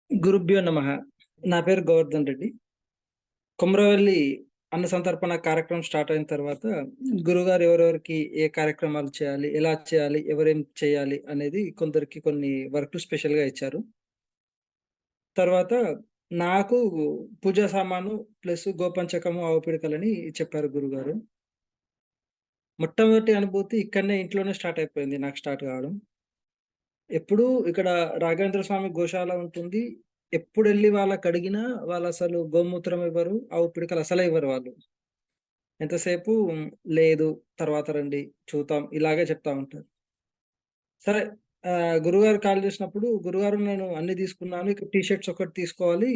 గురుభ్యో నమః. నా పేరు గోవర్ధన్ రెడ్డి. కొమ్రవెల్లి అన్న సంతర్పణ కార్యక్రమం స్టార్ట్ అయిన తర్వాత గురువుగారు ఎవరెవరికి ఏ కార్యక్రమాలు చేయాలి, ఎలా చేయాలి, ఎవరేం చేయాలి అనేది కొందరికి కొన్ని వర్క్‌లు స్పెషల్‌గా ఇచ్చారు. తర్వాత నాకు పూజా సామాను ప్లస్ గోపంచకము, ఆవు పిడకలని చెప్పారు గురువుగారు. మొట్టమొదటి అనుభూతి ఇక్కడనే ఇంట్లోనే స్టార్ట్ అయిపోయింది నాకు స్టార్ట్ కావడం. ఎప్పుడూ ఇక్కడ రాఘవేంద్ర స్వామి గోశాల ఉంటుంది. ఎప్పుడెళ్లి వాళ్ళకడిగినా వాళ్ళసలు గోమూత్రం ఇవ్వరు. ఆవు పిడకలు అసలే ఇవ్వరు వాళ్ళు. ఎంతసేపు లేదు, తర్వాత రండి, చూద్దాం ఇలాగే చెప్తా ఉంటారు. సరే, గురువుగారు కాల్ చేసినప్పుడు, "గురుగారు నేను అన్నీ తీసుకున్నాను. ఇక టీ షర్ట్స్ ఒకటి తీసుకోవాలి.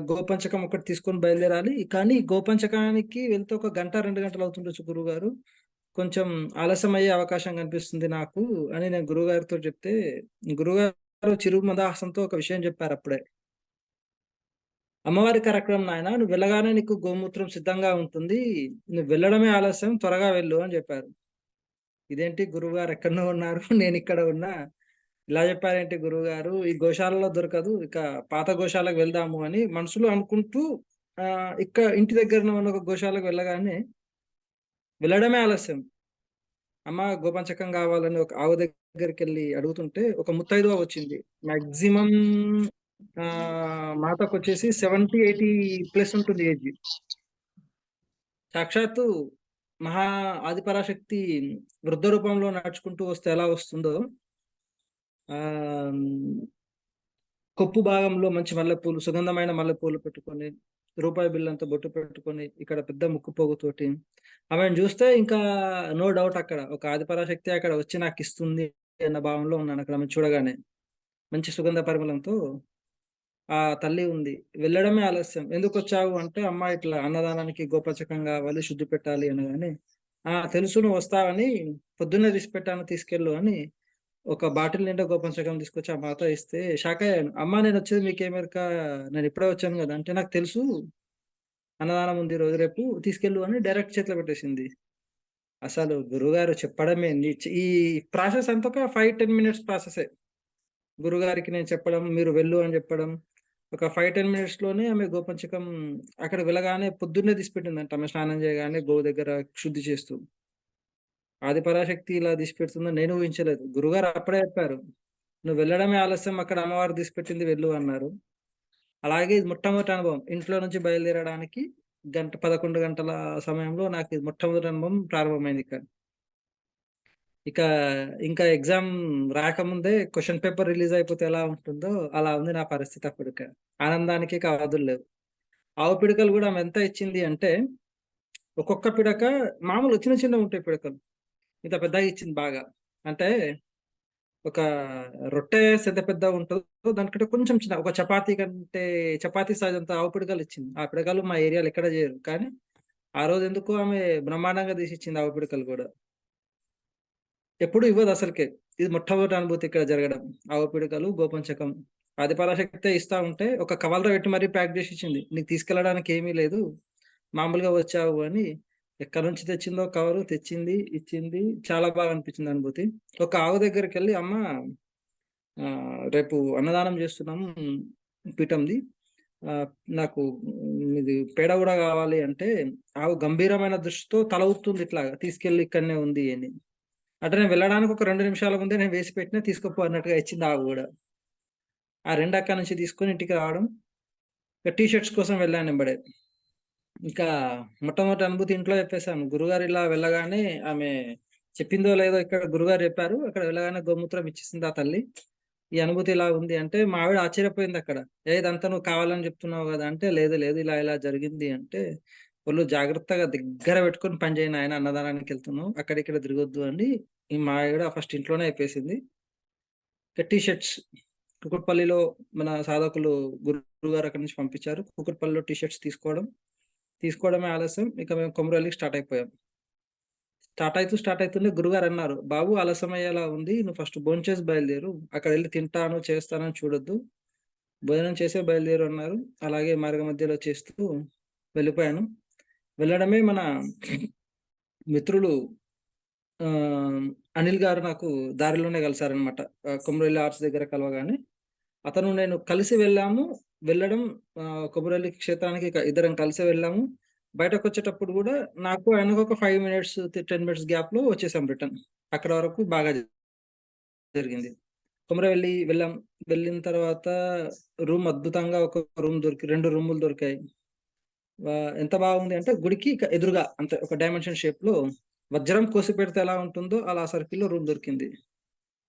గోపంచకం ఒకటి తీసుకొని బయలుదేరాలి. కానీ గోపంచకానికి వెళ్తే ఒక గంట, 2 గంటలు అవుతుండొచ్చు గురువుగారు. కొంచెం ఆలస్యమయ్యే అవకాశం కనిపిస్తుంది నాకు" అని నేను గురువుగారితో చెప్తే, గురువుగారు చిరు మందహాసంతో ఒక విషయం చెప్పారప్పుడే. "అమ్మవారి కార్యక్రమం నాయన, నువ్వు వెళ్ళగానే నీకు గోమూత్రం సిద్ధంగా ఉంటుంది. నువ్వు వెళ్ళడమే ఆలస్యం, త్వరగా వెళ్ళు" అని చెప్పారు. ఇదేంటి గురువుగారు ఎక్కడనో ఉన్నారు, నేనిక్కడ ఉన్నా. ఇలా చెప్పారేంటి గురువుగారు? ఈ గోశాలలో దొరకదు. ఇక పాత గోశాలకు వెళ్దాము అని మనసులో అనుకుంటూ ఇంటి దగ్గరన ఉన్న ఒక గోశాలకు వెళ్ళగానే వెళ్ళడమే ఆలస్యం. అమ్మ గోపంచకం కావాలని ఒక ఆవు దగ్గరికెళ్ళి అడుగుతుంటే, ఒక ముత్తైదువ వచ్చింది. మాక్సిమం మాతకొచ్చేసి 70, 80 ప్లస్ ఉంటుంది ఏజ్. సాక్షాత్తు మహా ఆదిపరాశక్తి వృద్ధ రూపంలో నడుచుకుంటూ వస్తే ఎలా వస్తుందో, ఆహ్, కొప్పు భాగంలో మంచి మల్లెపూలు, సుగంధమైన మల్లెపూలు పెట్టుకొని, రూపాయి బిళ్ళంత బొట్టు పెట్టుకొని, ఇక్కడ పెద్ద ముక్కు పోగుతోటి ఆమెను జూస్తే ఇంకా నో డౌట్ అక్కడ. ఒక ఆదిపరాశక్తి అక్కడ వచ్చి నాకిస్తుంది అన్న భావనలో ఉన్నానక్కడ ఆమెను చూడగానే. మంచి సుగంధ పరిమళంతో ఆ తల్లి ఉంది. వెళ్ళడమే ఆలస్యం. "ఎందుకొచ్చావు?" అంటే, "అమ్మ ఇట్లా అన్నదానానికి గోపచకం గావాలి, శుద్ధి పెట్టాలి" అనగానే, "ఆ! తెలుసు నువ్వొస్తావని, పొద్దున్నే తీసి పెట్టాను తీసుకెళ్ళు" అని ఒక బాటిల్ నిండా గోపంచకం తీసుకొచ్చి ఆ మాత ఇస్తే షాకయ్యాను. "అమ్మ నేనొచ్చేది మీకేమెరక? నేనిప్పుడే వచ్చాను గదా!" అంటే, "నాకు తెలుసు. అన్నదానం ఉంది ఈరోజు, రేపు తీసుకెళ్ళు" అని డైరెక్ట్ చేతిలో పెట్టేసింది. అసలు గురువుగారు చెప్పడమే ఈ ప్రాసెస్ అంతా ఒక 5, 10 మినిట్స్ ప్రాసెసే. గురువుగారికి నేను చెప్పడం, మీరు వెళ్ళు అని చెప్పడం. ఒక 5, 10 మినిట్స్‌లోనే ఆమె గోపంచకం అక్కడికి వెళ్ళగానే పొద్దున్నే తీసిపెట్టిందంట. ఆమె స్నానం చేయగానే గోవు దగ్గర శుద్ధి చేస్తూ. ఆదిపరాశక్తి ఇలా తీసిపెడుతుందని నేను ఊహించలేదు. గురువుగారు అప్పుడే చెప్పారు. "నువ్వు వెళ్ళడమే ఆలస్యం, అక్కడ అమ్మవారు తీసిపెట్టింది వెళ్ళు" అన్నారు. అలాగే ఇది మొట్టమొదటి అనుభవం. ఇంట్లో నుంచి బయలుదేరడానికి 11 గంటల సమయంలో నాకు ఇది మొట్టమొదటి అనుభవం ప్రారంభమైంది ఇక్కడ. ఇక ఇంకా ఎగ్జామ్ రాకముందే క్వెషన్ పేపర్ రిలీజ్ అయిపోతే ఎలా ఉంటుందో, అలా ఉంది నా పరిస్థితి అప్పుడిక. ఆనందానికి ఇక అవధులు లేవు. ఆవు పిడకలు గూడా ఆమె ఎంత ఇచ్చింది అంటే, ఒక్కొక్క పిడక మామూలు చిన్న చిన్నగుంటాయి పిడకలు. ఇంత పెద్దగా ఇచ్చింది బాగా. అంటే ఒక రొట్టె ఎంత పెద్దగుంటదో దానికంటే కొంచెం చిన్న, ఒక చపాతీ కంటే చపాతీ సైజ్ అంత ఆవు పిడకలు ఇచ్చింది. ఆ పిడకలు మా ఏరియాలో ఎక్కడ జేయరు. కానీ ఆ రోజు ఎందుకో ఆమె బ్రహ్మాండంగా తీసిచ్చింది ఆవు పిడకలు గూడా. ఎప్పుడు ఇవ్వదసలకే. ఇది మొట్టమొదటి అనుభూతి ఇక్కడ జరగడం. ఆవు పిడకలు, గోపంచకం. ఆదిపరాశక్తే ఇస్తా ఉంటే ఒక కవర్‌లో పెట్టి మరీ ప్యాక్ జేసి ఇచ్చింది. "నీకు తీసుకెళ్ళడానికి ఏమీ లేదు. మామూలుగా వచ్చావు" అని. ఎక్కడి నుంచి తెచ్చిందో కవరు తెచ్చింది, ఇచ్చింది. చాలా బాగా అనిపించింది అనుభూతి. ఒక ఆవు దగ్గరికెళ్ళి, "అమ్మ, రేపు అన్నదానం జేస్తున్నాము పీఠంది. ఆహ్, నాకు ఇది పేడ గూడా గావాలి" అంటే, ఆవు గంభీరమైన దృష్టితో తల ఊపుతుంది ఇట్లాగా, "తీసుకెళ్ళు, ఇక్కడనే ఉంది" అని. అంటే నేను వెళ్ళడానికి ఒక 2 నిమిషాల ముందే నేను వేసి పెట్టినా తీసుకోపో అన్నట్టుగా ఇచ్చింది ఆమె గూడా. ఆ 2 అక్కడి నుంచి తీసుకొని ఇంటికి రావడం. ఇక టీ షర్ట్స్ కోసం వెళ్ళాను ఎంబడే. ఇంకా మొట్టమొదటి అనుభూతి ఇంట్లో చెప్పేసాను. గురుగారు ఇలా వెళ్ళగానే ఆమె చెప్పిందో లేదో, ఇక్కడ గురుగారు చెప్పారు. అక్కడ వెళ్ళగానే గోమూత్రం ఇచ్చేసింది ఆ తల్లి. ఈ అనుభూతి ఇలా ఉంది అంటే, మా ఆవిడ ఆశ్చర్యపోయిందక్కడ. ఇదంతా నువ్వు కావాలని చెప్తున్నావు గదా! అంటే, లేదు లేదు ఇలా ఇలా జరిగింది అంటే, ఒళ్ళు జాగ్రత్తగా దగ్గర పెట్టుకొని పని చేయి నాయన, అన్నదానానికెళ్తున్నావు. అక్కడిక్కడ తిరగొద్దు అని మా ఆవిడ ఫస్ట్ ఇంట్లోనే చెప్పేసింది. ఇక టీ షర్ట్స్ కుకట్పల్లిలో మన సాధకులు గురువుగారు అక్కడి నుంచి పంపించారు. కూకట్పల్లిలో టీ షర్ట్స్ తీసుకోవడమే ఆలస్యం. ఇక మేము కొమురవెల్లికి స్టార్ట్ అయిపోయాం. స్టార్ట్ అయితూనే గురుగారు అన్నారు, "బాబు ఆలస్యమయ్యేలా ఉంది. నువ్వు ఫస్ట్ భోంచేసి బయలుదేరు. అక్కడెళ్ళి తింటాను, చేస్తానని చూడొద్దు. భోజనం చేసే బయలుదేరు" అన్నారు. అలాగే మార్గ మధ్యలో చేస్తూ వెళ్ళిపోయాను. వెళ్ళడమే మన మిత్రులు అనిల్ గారు నాకు దారిలోనే కలిసారనమాట. కొమరవెల్లి ఆర్ట్స్ దగ్గర కలవగానే, అతను నేను కలిసి వెళ్ళాము. వెళ్ళడం కొమరవెల్లి క్షేత్రానికి ఇద్దరం కలిసే వెళ్ళాము. బయటకొచ్చేటప్పుడు గూడా నాకు ఆయనకు ఒక 5 మినిట్స్, 10 మినిట్స్ గ్యాప్‌లో వచ్చేసాం రిటర్న్. అక్కడ వరకు బాగా జరిగింది. కొమరవెల్లి వెళ్ళాం. వెళ్ళిన తర్వాత రూమ్ అద్భుతంగా ఒక రూమ్ 2 రూములు దొరికాయి. ఎంత బాగుంది అంటే గుడికి ఎదురుగా అంతే ఒక డైమెన్షన్ షేప్‌లో వజ్రం కోసిపెడితే ఎలా ఉంటుందో అలా సర్కిల్‌లో రూమ్ దొరికింది.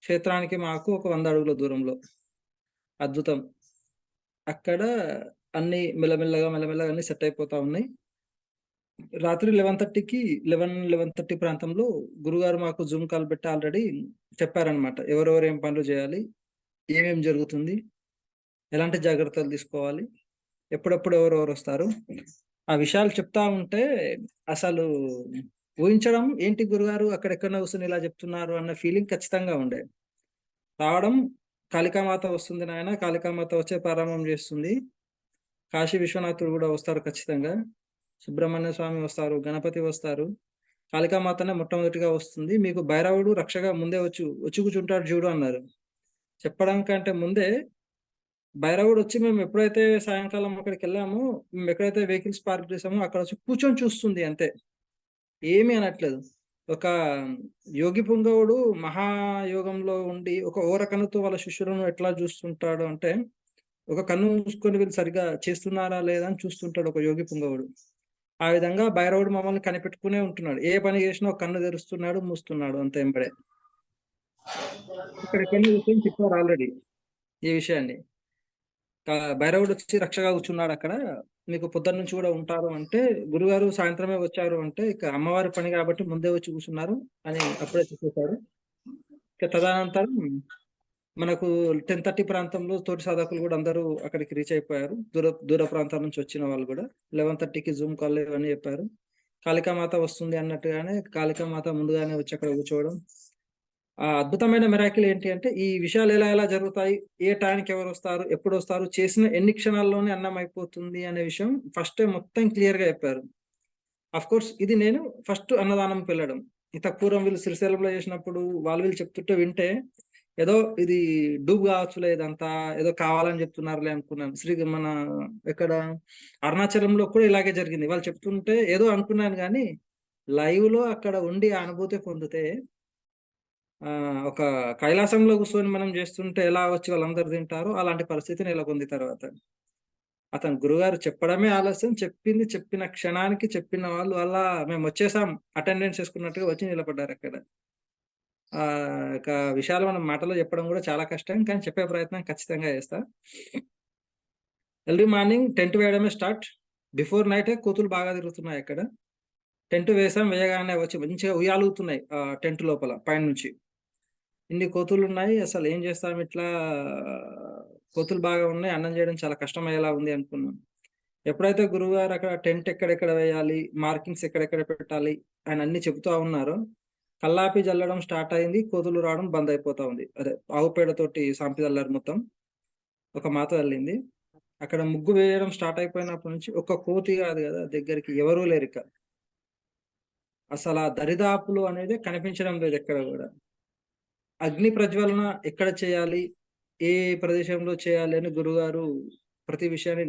క్షేత్రానికి మాకు ఒక 100 అడుగుల దూరంలో. అద్భుతం. అక్కడ అన్నీ మెల్లమెల్లగా అన్నీ సెట్ అయిపోతా ఉన్నాయి. రాత్రి 11:30కి 11:30 ప్రాంతంలో గురుగారు మాకు జూమ్ కాల్ పెట్టి ఆల్రెడీ చెప్పారనమాట. ఎవరెవరు ఏం పనులు చేయాలి? ఏమేం జరుగుతుంది? ఎలాంటి జాగ్రత్తలు తీసుకోవాలి? ఎప్పుడెప్పుడు ఎవరెవరొస్తారు? ఆ విషయాలు చెప్తా ఉంటే అసలు ఊహించడం ఏంటి గురుగారు అక్కడెక్కడనో కూర్చొని ఇలా చెప్తున్నారు అన్న ఫీలింగ్ ఖచ్చితంగా ఉండే. రావడం కాళికామాత వస్తుంది నాయన, కాళికామాత వచ్చే ప్రారంభం చేస్తుంది. కాశీ విశ్వనాథుడు గూడా వస్తారు ఖచ్చితంగా. సుబ్రహ్మణ్య స్వామి వస్తారు, గణపతి వస్తారు. కాళికామాతనే మొట్టమొదటిగా వస్తుంది. మీకు భైరవుడు రక్షగా ముందే వచ్చి కూర్చుంటాడు చూడు అన్నారు. చెప్పడం కంటే ముందే భైరవుడొచ్చి మేము ఎప్పుడైతే సాయంకాలం అక్కడికెళ్ళామో, మేము ఎక్కడైతే వెహికల్స్ పార్క్ చేసామో అక్కడొచ్చి కూర్చొని చూస్తుంది అంతే. ఏమీ అనట్లేదు. ఒక యోగి పుంగవుడు మహాయోగంలో ఉండి ఒక ఓర కన్నుతో వాళ్ళ శిష్యులను ఎట్లా చూస్తుంటాడు అంటే, ఒక కన్ను మూసుకొని వీళ్ళు సరిగ్గా చేస్తున్నారా లేదా అని చూస్తుంటాడు ఒక యోగి పుంగవుడు. ఆ విధంగా భైరవుడు మమ్మల్ని కనిపెట్టుకునే ఉంటున్నాడు. ఏ పని చేసినా ఒక కన్ను తెరుస్తున్నాడు, మూస్తున్నాడు అంతే ఎంబడే. ఇక్కడికని కూర్చొని చెప్పారు ఆల్రెడీ ఈ విషయాన్ని. భైరవుడొచ్చి రక్షగా కూర్చున్నాడక్కడ. మీకు పొద్దున్న నుంచి గూడా ఉంటారు అంటే, గురుగారు సాయంత్రమే వచ్చారు అంటే, ఇక అమ్మవారి పని గాబట్టి ముందే వచ్చి కూర్చున్నారు అని అప్పుడే చెప్పేసారు. ఇక తదనంతరం మనకు 10:30 ప్రాంతంలో తోటి సాధకులు గూడా అందరూ అక్కడికి రీచ్ అయిపోయారు. దూర దూర ప్రాంతాల నుంచి వచ్చిన వాళ్ళు గూడా. 11:30కి జూమ్ కాల్‌లో ఇవన్నీ చెప్పారు. కాళికామాత వస్తుంది అన్నట్టుగానే కాళికామాత ముందుగానే వచ్చి అక్కడ కూర్చోవడం. ఆ అద్భుతమైన మిరాకిల్ ఏంటి అంటే, ఈ విషయాలు ఎలా జరుగుతాయి? ఏ టైంకి ఎవరొస్తారు? ఎప్పుడొస్తారు? చేసిన ఎన్ని క్షణాల్లోనే అన్నం అయిపోతుంది అనే విషయం ఫస్టే మొత్తం క్లియర్‌గా చెప్పారు. ఆఫ్‌కోర్స్ ఇది నేను ఫస్ట్ అన్నదానంకి వెళ్ళడం. ఇంతకు పూర్వం వీళ్ళు శ్రీశైలంలో చేసినప్పుడు వీళ్ళు చెప్తుంటే వింటే, ఏదో ఇది డూబ్ కావచ్చులే ఇదంతా, ఏదో కావాలని చెప్తున్నారులే అనుకున్నాను. మన ఎక్కడ అరుణాచలంలో కూడా ఇలాగే జరిగింది. వాళ్ళు చెప్తుంటే ఏదో అనుకున్నాను గానీ, లైవ్‌లో అక్కడ ఉండి ఆ అనుభూతి పొందితే ఒక కైలాసంలో కూర్చొని మనం చేస్తుంటే ఎలా వచ్చి వాళ్ళందరూ తింటారో, అలాంటి పరిస్థితి నెలకొంది తర్వాత. అతను గురుగారు చెప్పడమే ఆలస్యం. చెప్పిన క్షణానికి చెప్పిన వాళ్ళు అలా మేమొచ్చేసాం అటెండెన్స్ ఏసుకున్నట్టుగా వచ్చి నిలబడ్డారక్కడ. ఇక విషయాలు మనం మాటల్లో చెప్పడం గూడా చాలా కష్టం. కానీ చెప్పే ప్రయత్నం ఖచ్చితంగా చేస్తా. ఎర్లీ మార్నింగ్ టెంట్ వేయడమే స్టార్ట్. బిఫోర్ నైటే కోతులు బాగా తిరుగుతున్నాయక్కడ. టెంట్ వేసాం. వేయగానే వచ్చి మంచిగా ఉయ్యాలూగుతున్నాయి టెంట్ లోపల పైనుంచి. ఇన్ని కోతులున్నాయి. అసలేం చేస్తాం ఇట్లా కోతులు బాగా ఉన్నాయి. అన్నం చేయడం చాలా కష్టమయ్యేలా ఉంది అనుకున్నాం. ఎప్పుడైతే గురువుగారు అక్కడ టెంట్ ఎక్కడెక్కడ వేయాలి, మార్కింగ్స్ ఎక్కడెక్కడ పెట్టాలి అని అన్నీ చెబుతా ఉన్నారో, కల్లాపి జల్లడం స్టార్ట్ అయింది. కోతులు రావడం బంద్ అయిపోతా ఉంది. అదే ఆవు పేడతోటి సాంపి జల్లారు మొత్తం. ఒక మాత జల్లింది. అక్కడ ముగ్గు వేయడం స్టార్ట్ అయిపోయినప్పటి నుంచి ఒక్క కోతి గాదు గదా! దగ్గరికి ఎవరూ లేరిక. అసలా దరిదాపులు అనేదే కనిపించడం లేదు ఎక్కడ గూడా. అగ్ని ప్రజ్వలన ఎక్కడ చేయాలి? ఏ ప్రదేశంలో చేయాలి అని గురువుగారు ప్రతి విషయాన్ని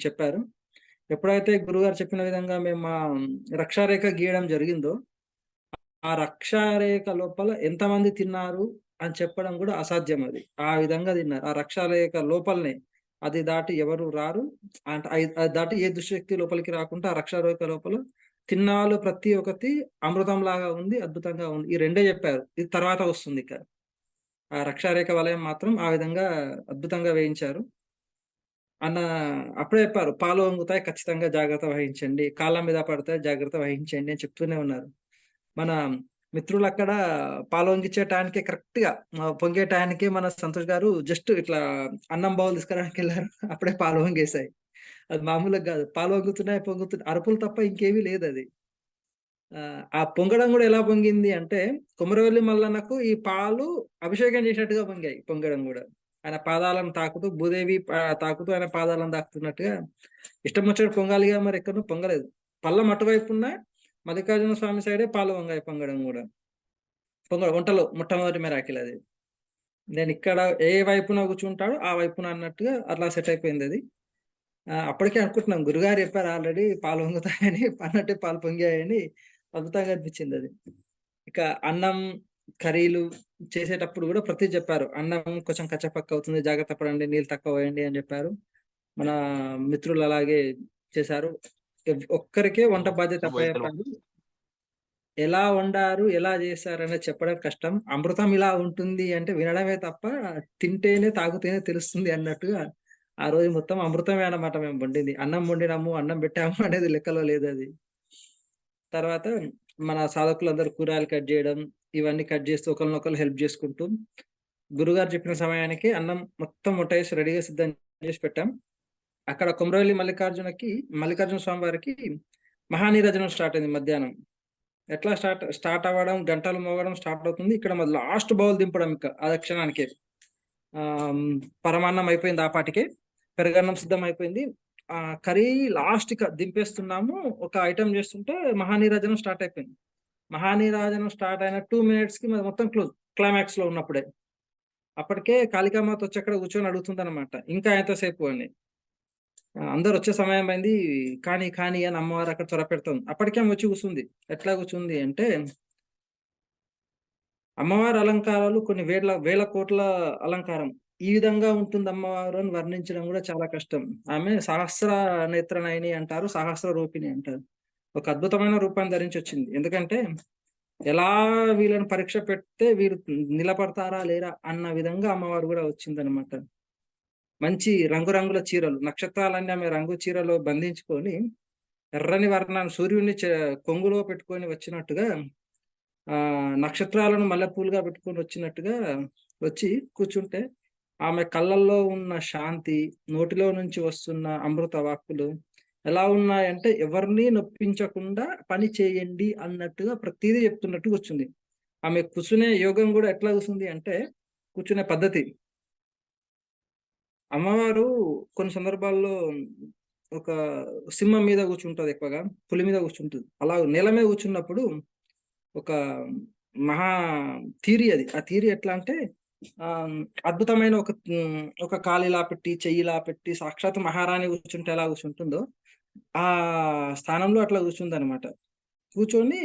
చెప్పారు. ఎప్పుడైతే గురువుగారు చెప్పిన విధంగా మేము మా రక్షారేఖ గీయడం జరిగిందో, ఆ రక్షారేఖ లోపల ఎంతమంది తిన్నారు అని చెప్పడం గూడా అసాధ్యం అది. ఆ విధంగా తిన్నారు. ఆ రక్షారేఖ లోపలనే. అది దాటి ఎవరు రారు. అంటే అది దాటి ఏ దుష్టశక్తి లోపలికి రాకుండా ఆ రక్షారేఖ లోపల తిన్నవాళ్ళు ప్రతి ఒక్కటి అమృతంలాగా ఉంది. అద్భుతంగా ఉంది. ఈ రెండే జెప్పారు. ఇది తర్వాత వస్తుందిక. ఆ రక్షారేఖ వలయం మాత్రం ఆ విధంగా అద్భుతంగా వేయించారు. అన్న అప్పుడే చెప్పారు. పాలు పొంగుతాయి ఖచ్చితంగా జాగ్రత్త వహించండి. కాళ్ళ మీద పడతాయి జాగ్రత్త వహించండి అని చెప్తూనే ఉన్నారు. మన మిత్రులక్కడ పాలు పొంగిచ్చే టయానికి కరెక్ట్‌గా పొంగే టయానికి మన సంతోష్ గారు జస్ట్ ఇట్లా అన్నం బౌల్ తీసుకురావడానికెళ్లారు. అప్పుడే పాలు పొంగేసాయి. అది మామూలుగా గాదు. పాలు పొంగుతున్నాయి, అరుపులు తప్ప ఇంకేమీ లేదది. ఆ పొంగడం గూడా ఎలా పొంగింది అంటే, కొమరవెల్లి మల్లన్నకు ఈ పాలు అభిషేకం చేసినట్టుగా పొంగాయి పొంగడం గూడా. ఆయన పాదాలను తాకుతూ భూదేవి తాకుతూ ఆయన పాదాలను తాకుతున్నట్టుగా ఇష్టం వచ్చినట్టు పొంగాలిగా మరి ఎక్కడనో పొంగలేదు. పళ్ళెం అటువైపున్న మల్లికార్జున స్వామి సైడే పాలు పొంగాయి పొంగడం గూడా. వంటలో మొట్టమొదటి మిరాకిల్ అది. నేనిక్కడ ఏ వైపున కూర్చుంటాడో ఆ వైపున అన్నట్టుగా అట్లా సెట్ అయిపోయిందది. అప్పటికే అనుకుంటున్నాం గురుగారు చెప్పారు ఆల్రెడీ పాలు పొంగుతాయని, పన్నట్టే పాలు పొంగాయని అద్భుతంగా అనిపించిందది. ఇక అన్నం, కర్రీలు చేసేటప్పుడు గూడా ప్రతిది చెప్పారు. అన్నం కొంచెం కచ్చపక్క అవుతుంది. జాగ్రత్త పడండి. నీళ్ళు తక్కువ పోయండి అని జెప్పారు. మన మిత్రులు అలాగే చేశారు. ఒక్కరికే వంట బాధ్యత అప్పజెప్పారు. ఎలా వండారు, ఎలా జేశారనేది చెప్పడం కష్టం. అమృతం ఇలా ఉంటుంది అంటే వినడమే తప్ప తింటేనే, తాగుతేనే తెలుస్తుంది అన్నట్టుగా ఆ రోజు మొత్తం అమృతమే అన్నమాట మేము వండింది. అన్నం వండినాము, అన్నం పెట్టాము అనేది లెక్కలో లేదది. తర్వాత మన సాధకులందరూ కూరగాయలు కట్ జేయడం, ఇవన్నీ కట్ జేస్తూ ఒకళ్ళనొకళ్ళు హెల్ప్ జేసుకుంటూ, గురుగారు చెప్పిన సమయానికి అన్నం మొత్తం వంట చేసి రెడీగా సిద్ధం చేసి పెట్టాం. అక్కడ కొమరవెల్లి మల్లికార్జున స్వామి వారికి మహానీరాజనం స్టార్ట్ అయింది మధ్యాహ్నం. ఎట్లా స్టార్ట్ అవ్వడం, గంటలు మోగడం స్టార్ట్ అవుతుంది. ఇక్కడ లాస్ట్ బౌల్ దింపడం ఇక ఆ క్షణానికే. పరమాన్నం అయిపోయింది ఆ పాటికే. పెరుగన్నం సిద్ధం అయిపోయింది. కర్రీ లాస్ట్‌కి దింపేస్తున్నాము. ఒక ఐటెమ్ చేస్తుంటే మహానీరాజనం స్టార్ట్ అయిపోయింది. మహానీరాజనం స్టార్ట్ అయిన 2 మినిట్స్‌కి మాది మొత్తం క్లైమాక్స్‌లో ఉన్నప్పుడే. అప్పటికే కాళికామాత వచ్చి అక్కడ కూర్చొని అడుగుతుందనమాట. ఇంకా ఎంతసేపు అని. అందరొచ్చే సమయం అయింది. కానీ అని అమ్మవారు అక్కడ త్వరపెడుతుంది. అప్పటికే ఆమె వచ్చి కూర్చుంది. ఎట్లా కూర్చుంది అంటే, అమ్మవారి అలంకారాలు కొన్ని వేల కోట్ల అలంకారం. ఈ విధంగా ఉంటుంది అమ్మవారు అని వర్ణించడం గూడా చాలా కష్టం. ఆమె సహస్ర నేత్రనయని అంటారు. సహస్ర రూపిణి అంటారు. ఒక అద్భుతమైన రూపాన్ని ధరించొచ్చింది. ఎందుకంటే, ఎలా వీళ్ళని పరీక్ష పెడితే వీరు నిలబడతారా లేరా అన్న విధంగా అమ్మవారు గూడా వచ్చిందనమాట. మంచి రంగురంగుల చీరలు, నక్షత్రాలన్నీ ఆమె రంగు చీరలో బంధించుకొని, ఎర్రని వర్ణాన్ని సూర్యుడిని కొంగులో పెట్టుకొని వచ్చినట్టుగా నక్షత్రాలను మల్లెపూలుగా పెట్టుకొని వచ్చినట్టుగా వచ్చి కూర్చుంటే, ఆమె కళ్ళల్లో ఉన్న శాంతి, నోటిలో నుంచి వస్తున్న అమృత వాక్కులు ఎలా ఉన్నాయంటే, ఎవరిని నొప్పించకుండా పని చేయండి అన్నట్టుగా ప్రతీదీ చెప్తున్నట్టు కూర్చుంది. ఆమె కూర్చునే యోగం గూడా ఎట్లా కూర్చుంది అంటే, కూర్చునే పద్ధతి. అమ్మవారు కొన్ని సందర్భాల్లో ఒక సింహం మీద కూర్చుంటది ఎక్కువగా. పులి మీద కూర్చుంటది. అలా నేల మీద కూర్చున్నప్పుడు ఒక మహా థియరీ అది. ఆ థియరీ ఎట్లా అంటే ఆహ్, అద్భుతమైన ఒక కాలిలా పెట్టి, చెయ్యిలా పెట్టి సాక్షాత్ మహారాణి కూర్చుంటే ఎలా కూర్చుంటుందో, ఆ స్థానంలో అట్లా కూర్చుందనమాట. కూర్చొని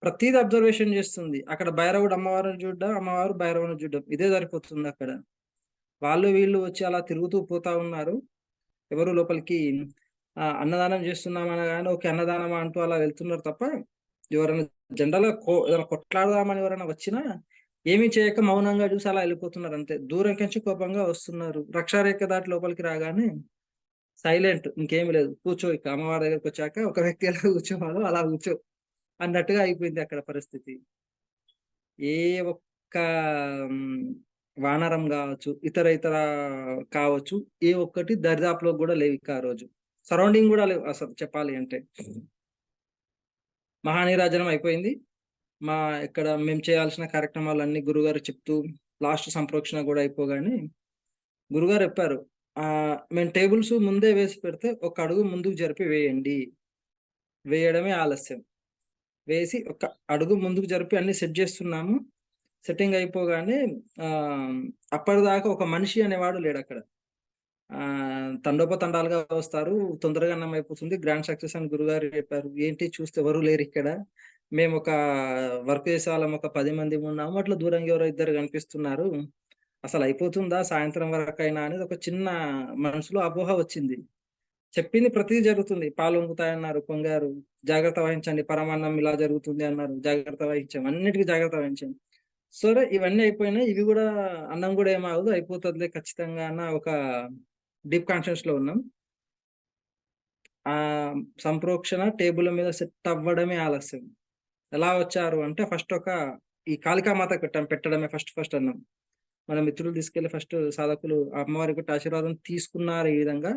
ప్రతీది అబ్జర్వేషన్ చేస్తుంది. అక్కడ భైరవుడు అమ్మవారిని చూడడం, అమ్మవారు భైరవుని చూడడం. ఇదే సరిపోతుందక్కడ. వాళ్ళు వీళ్ళు వచ్చి అలా తిరుగుతూ పోతా ఉన్నారు. ఎవరు లోపలికి అన్నదానం చేస్తున్నాం అనగానే ఓకే. అన్నదానమా అంటూ అలా వెళ్తున్నారు తప్ప, ఎవరైనా జనరల్‌గా ఏదైనా కొట్లాడదామని ఎవరైనా వచ్చినా, ఏమి చేయక మౌనంగా చూసి అలా ఎళ్ళిపోతున్నారు అంతే. దూరం నుంచి కోపంగా వస్తున్నారు. రక్షారేఖ దాటి లోపలికి రాగానే సైలెంట్ ఇంకేమి లేదు. కూర్చో ఇక అమ్మవారి దగ్గరికొచ్చాక ఒక వ్యక్తి ఎలా కూర్చోవాలో అలా కూర్చో అన్నట్టుగా అయిపోయింది అక్కడ పరిస్థితి. ఏ ఒక్క హ్మ్, వానరం గావచ్చు, ఇతర కావచ్చు, ఏ ఒక్కటి దరిదాపులో గూడా లేవిక ఆ రోజు. సరౌండింగ్ గూడా లేవు అసలు చెప్పాలి అంటే. మహానీరాజనం అయిపోయింది. మా ఇక్కడ మేము చేయాల్సిన కార్యక్రమాలన్నీ గురుగారు చెప్తూ, లాస్ట్ సంప్రోక్షణ గూడా అయిపోగానే గురుగారు చెప్పారు. మేము టేబుల్స్ ముందే వేసి పెడితే ఒక అడుగు ముందుకు జరిపి వేయండి. వేయడమే ఆలస్యం. వేసి ఒక అడుగు ముందుకు జరిపి అన్నీ సెట్ జేస్తున్నాము. సెట్టింగ్ అయిపోగానే ఆహ్, అప్పటిదాకా ఒక మనిషి అనేవాడు లేడక్కడ. తండోపతండాలుగా వస్తారు. తొందరగా అన్నం అయిపోతుంది. గ్రాండ్ సక్సెస్ అని గురుగారు చెప్పారు. ఏంటి చూస్తే ఎవరు లేరిక్కడ. మేమొక వర్క్ చేసేవాళ్ళం ఒక 10 మందిమున్నాము. అట్లా దూరంగా ఎవరో ఇద్దరు కనిపిస్తున్నారు. అసలయిపోతుందా సాయంత్రం వరకైనా అనేది ఒక చిన్న మనసులో అపోహ వచ్చింది. చెప్పింది ప్రతీదీ జరుగుతుంది. పాలొంగుతాయన్నారు, పొంగారు. జాగ్రత్త వహించండి. పరమాన్నం ఇలా జరుగుతుంది అన్నారు. జాగ్రత్త వహించాం. అన్నిటికి జాగ్రత్త వహించాం. సరే ఇవన్నీ అయిపోయినాయి. ఇవి గూడా అన్నం గూడా ఏమాగదు అయిపోతదిలే ఖచ్చితంగా అన్న ఒక డీప్ కాన్షియస్‌లో ఉన్నాం. సంప్రోక్షణ టేబుల్ మీద సెట్ అవ్వడమే ఆలస్యం. ఎలా వచ్చారు అంటే ఈ కాళికామాత పెట్టడమే ఫస్ట్ అన్నం. మన మిత్రులు తీసుకెళ్ళి సాధకులు ఆ అమ్మవారి కొట్టి ఆశీర్వాదం తీసుకున్నారు ఈ విధంగా.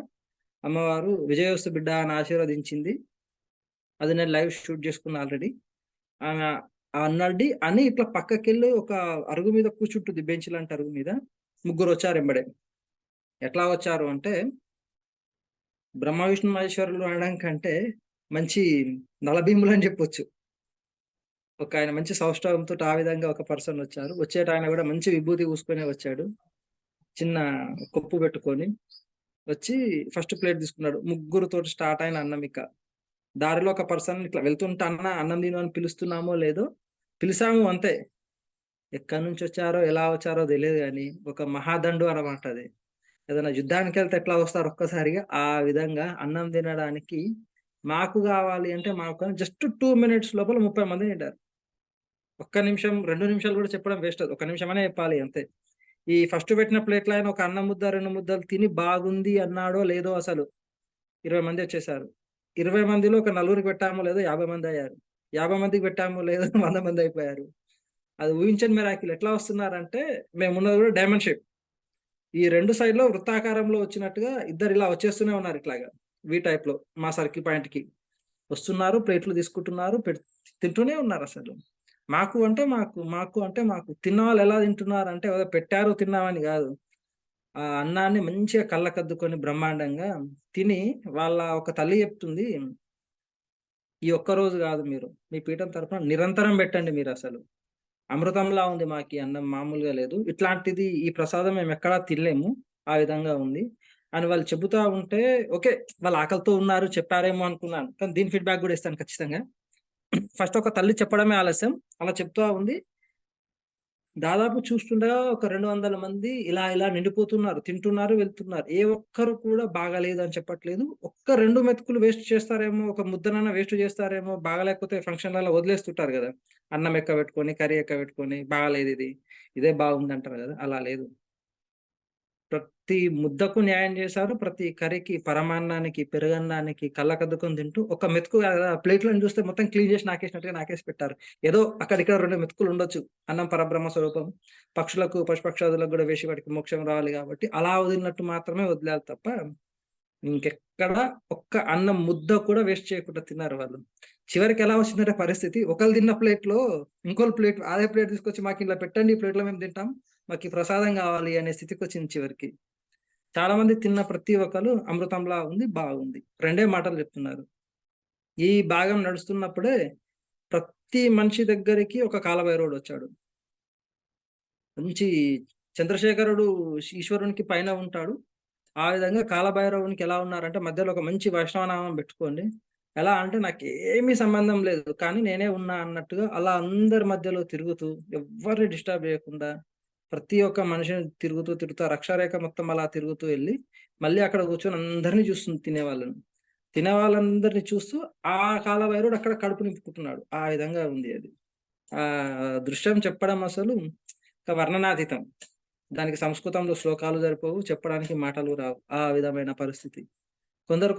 అమ్మవారు విజయోస్తు బిడ్డ అని ఆశీర్వదించింది. అది నేను లైవ్ షూట్ చేసుకున్నా ఆల్రెడీ. ఆమె అన్నది అని ఇట్లా పక్కకెళ్ళి ఒక అరుగు మీద కూర్చుంటుంది. బెంచ్ లాంటి అరుగు మీద. ముగ్గురొచ్చారు ఎంబడే. ఎట్లా వచ్చారు అంటే, బ్రహ్మ విష్ణు మహేశ్వరులు అనడం కంటే మంచి నలభీములని చెప్పొచ్చు. ఒకాయన మంచి సౌష్ఠవంతోటి ఆ విధంగా ఒక పర్సన్ వచ్చారు. వచ్చేటాయన గూడా మంచి విభూతి పూసుకొనే వచ్చాడు. చిన్న కొప్పు పెట్టుకొని వచ్చి ఫస్ట్ ప్లేట్ తీసుకున్నాడు. ముగ్గురితోటి స్టార్ట్ అయిన అన్నం ఇక. దారిలో ఒక పర్సన్ ఇట్లా వెళ్తుంటే, "అన్న అన్నం తిను" అని పిలుస్తున్నామో లేదో, పిలిసాము అంతే. ఎక్కడి నుంచొచ్చారో, ఎలా వచ్చారో తెలీదు గానీ, ఒక మహాదండు అన్నమాట అది. ఏదైనా యుద్ధానికెళ్తే ఎట్లా వస్తారు ఒక్కసారిగా, ఆ విధంగా అన్నం తినడానికి మాకు గావాలి అంటే మాకు జస్ట్ 2 మినిట్స్ లోపల 30 మంది తింటారు. ఒక్క నిమిషం, 2 నిమిషాలు గూడా చెప్పడం వేస్ట్ అది. ఒక్క నిమిషమనే చెప్పాలి అంతే. ఈ ఫస్ట్ పెట్టిన ప్లేట్‌లో ఆయన ఒక అన్నం ముద్ద, 2 ముద్దలు తిని బాగుంది అన్నాడో లేదో అసలు 20 మంది వచ్చేసారు. 20 మందిలో ఒక నలుగురికి పెట్టామో లేదో 50 మందయ్యారు. 50 మందికి పెట్టామో లేదో 100 మందయిపోయారు. అది ఊహించని మిరాకిల్. ఎట్లా వస్తున్నారంటే, మేమున్నది గూడా డైమండ్ షేప్. ఈ 2 సైడ్‌లో వృత్తాకారంలో వచ్చినట్టుగా ఇద్దరు ఇలా వచ్చేస్తూనే ఉన్నారు ఇట్లాగా. వి టైప్‌లో మా సర్కిల్ పాయింట్‌కి. వస్తున్నారు, ప్లేట్లు తీసుకుంటున్నారు, తింటూనే ఉన్నారసలు. మాకు అంటే మాకు, మాకు అంటే మాకు. తిన్నవాళ్ళు ఎలా తింటున్నారంటే ఏదో పెట్టారు తిన్నామని గాదు. ఆ అన్నాన్ని మంచిగా కళ్ళకద్దుకొని బ్రహ్మాండంగా తిని వాళ్ళ ఒక తల్లి చెప్తుంది, "ఈ ఒక్క రోజు గాదు మీరు. మీ పీఠం తరపున నిరంతరం పెట్టండి మీరసలు. అమృతంలా ఉంది మాకీ అన్నం మామూలుగా లేదు. ఇట్లాంటిది ఈ ప్రసాదం మేమెక్కడా తినలేము. ఆ విధంగా ఉంది" అని వాళ్ళు చెబుతా ఉంటే ఓకే. వాళ్ళు ఆకలితో ఉన్నారు చెప్పారేమో అనుకున్నాను. కానీ దీని ఫీడ్‌బ్యాక్ గూడా ఇస్తాను ఖచ్చితంగా. ఫస్ట్ ఒక తల్లి చెప్పడమే ఆలస్యం. అలా చెప్తా ఉంది. దాదాపు చూస్తుండగా ఒక 200 మంది ఇలా ఇలా నిండిపోతున్నారు. తింటున్నారు, వెళ్తున్నారు. ఏ ఒక్కరు కూడా బాగాలేదు అని చెప్పట్లేదు. ఒక్క 2 మెతుకులు వేస్ట్ చేస్తారేమో, ఒక ముద్దనన్నా వేస్ట్ చేస్తారేమో, బాగాలేకపోతే ఫంక్షన్‌లలో వదిలేస్తుంటారు గదా! అన్నం ఎక్కబెట్టుకొని, కర్రీ ఎక్కబెట్టుకొని, బాగాలేదిది. ఇదే బాగుందంటారు గదా! అలా లేదు. ప్రతి ముద్దకు న్యాయం చేశారు. ప్రతి కర్రీకి, పరమాన్నానికి, పెరుగన్నానికి కళ్ళకద్దుకొని తింటూ ఒక మెతుకు కాదు కదా! ప్లేట్‌లోని చూస్తే మొత్తం క్లీన్ చేసి నాకేసినట్టుగా నాకేసి పెట్టారు. ఏదో అక్కడిక్కడ 2 మెతుకులు ఉండొచ్చు. అన్నం పరబ్రహ్మ స్వరూపం. పక్షులకు, పశుపక్షాదులకు గూడా వేసి వాటికి మోక్షం రావాలి గాబట్టి, అలా వదిలినట్టు మాత్రమే వదిలారు తప్ప, ఇంకెక్కడ ఒక్క అన్నం ముద్ద కూడా వేస్ట్ చేయకుండా తిన్నారు వాళ్ళు. చివరికెలా వచ్చిందంటే పరిస్థితి, ఒకళ్ళు తిన్న ప్లేట్‌లో ఇంకోళ్ళ ప్లేట్ అదే ప్లేట్ తీసుకొచ్చి మాకిందులో పెట్టండి. ఈ ప్లేట్‌లో మేము తింటాం. మాకీ ప్రసాదం గావాలి అనే స్థితికొచ్చింది చివరికి. చాలా మంది తిన్న ప్రతి ఒక్కళ్ళు అమృతంలా ఉంది, బాగుంది. రెండే మాటలు చెప్తున్నారు. ఈ భాగం నడుస్తున్నప్పుడే ప్రతి మనిషి దగ్గరికి ఒక కాలభైరవుడొచ్చాడు. మంచి చంద్రశేఖరుడు ఈశ్వరునికి పైన ఉంటాడు. ఆ విధంగా కాలభైరవునికి ఎలా ఉన్నారంటే మధ్యలో ఒక మంచి వైష్ణవ నామం పెట్టుకోండి. ఎలా అంటే నాకేమీ సంబంధం లేదు. కానీ నేనే ఉన్నా అన్నట్టుగా అలా అందరి మధ్యలో తిరుగుతూ, ఎవ్వరిని డిస్టర్బ్ చేయకుండా, ప్రతి ఒక్క మనిషిని తిరుగుతూ, తిరుగుతూ ఆ రక్షారేఖ మొత్తం అలా తిరుగుతూ ఎళ్లి, మళ్ళీ అక్కడ కూర్చొని అందరిని చూస్తుంది తినేవాళ్ళని. తినేవాళ్ళందరిని చూస్తూ ఆ కాలభైరవుడు అక్కడ కడుపు నింపుకుంటున్నాడు. ఆ విధంగా ఉంది అది. దృశ్యం చెప్పడం అసలు ఒక వర్ణనాతీతం. దానికి సంస్కృతంలో శ్లోకాలు సరిపోవు. చెప్పడానికి మాటలు రావు. ఆ విధమైన పరిస్థితి. కొందరు